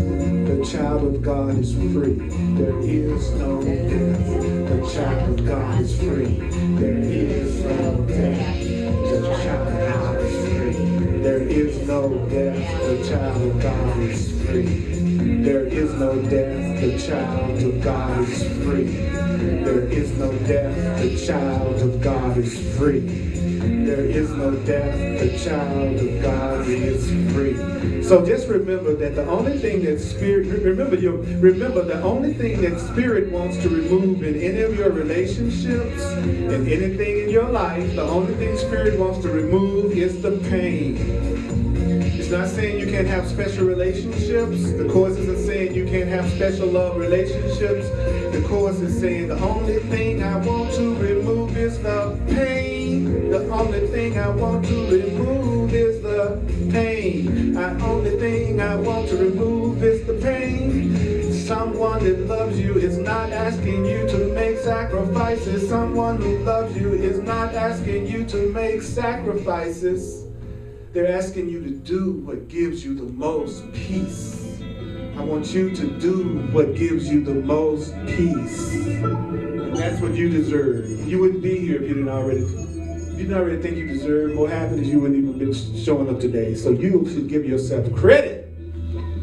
The child of God is free. There is no death. The child of God is free. There is no death. The child of God is free. There is no death. The child of God is free. There is no death. The child of God is free. There is no death. The child of God is free. There is no death. The child of God is free. So just remember that the only thing that Spirit, remember the only thing that Spirit wants to remove in any of your relationships and anything in your life, the only thing Spirit wants to remove is the pain. It's not saying you can't have special relationships. The Course isn't saying you can't have special love relationships. The Course is saying the only thing I want to remove is the pain. The only thing I want to remove is the pain. The only thing I want to remove is the pain. Someone that loves you is not asking you to make sacrifices. Someone who loves you is not asking you to make sacrifices. They're asking you to do what gives you the most peace. I want you to do what gives you the most peace. And that's what you deserve. You wouldn't be here if you didn't already think you deserve more happiness. You wouldn't even been showing up today. So you should give yourself credit.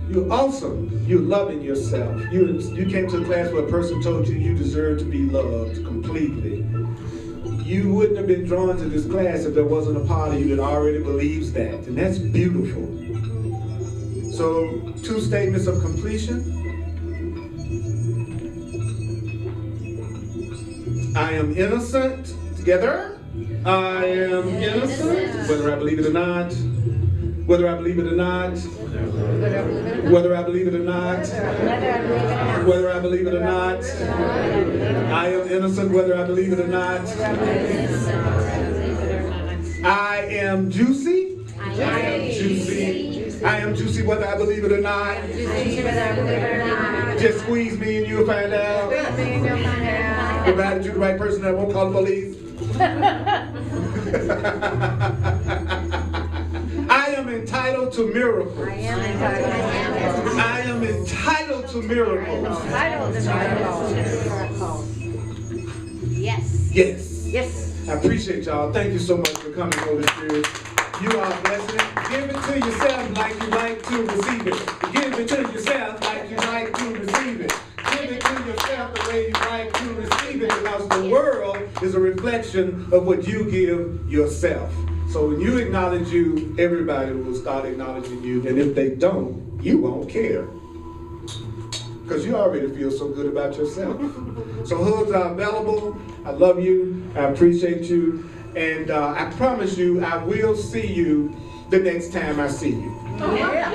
You're awesome. You're loving yourself. You came to a class where a person told you you deserve to be loved completely. You wouldn't have been drawn to this class if there wasn't a part of you that already believes that. And that's beautiful. So, 2 statements of completion. I am innocent. Together. I am innocent. Whether I believe it or not. Whether I believe it or not. Whether I believe it or not. Whether I believe it or not. I am innocent whether I believe it or not. I am juicy. I am juicy. I am juicy whether I believe it or not. Just squeeze me and you'll find out. Provided you're the right person that won't call the police. I am entitled to miracles. I am entitled to miracles. Yes. Yes. Yes. I appreciate y'all. Thank you so much for coming, Holy Spirit. You are a blessing. Give it to yourself like you like to receive it. Give it to yourself like you like to receive it. Give it to yourself the way you like to receive it, because the world is a reflection of what you give yourself. So when you acknowledge you, everybody will start acknowledging you. And if they don't, you won't care. Because you already feel so good about yourself. So hugs are available. I love you. I appreciate you. And I promise you, I will see you the next time I see you. Yeah.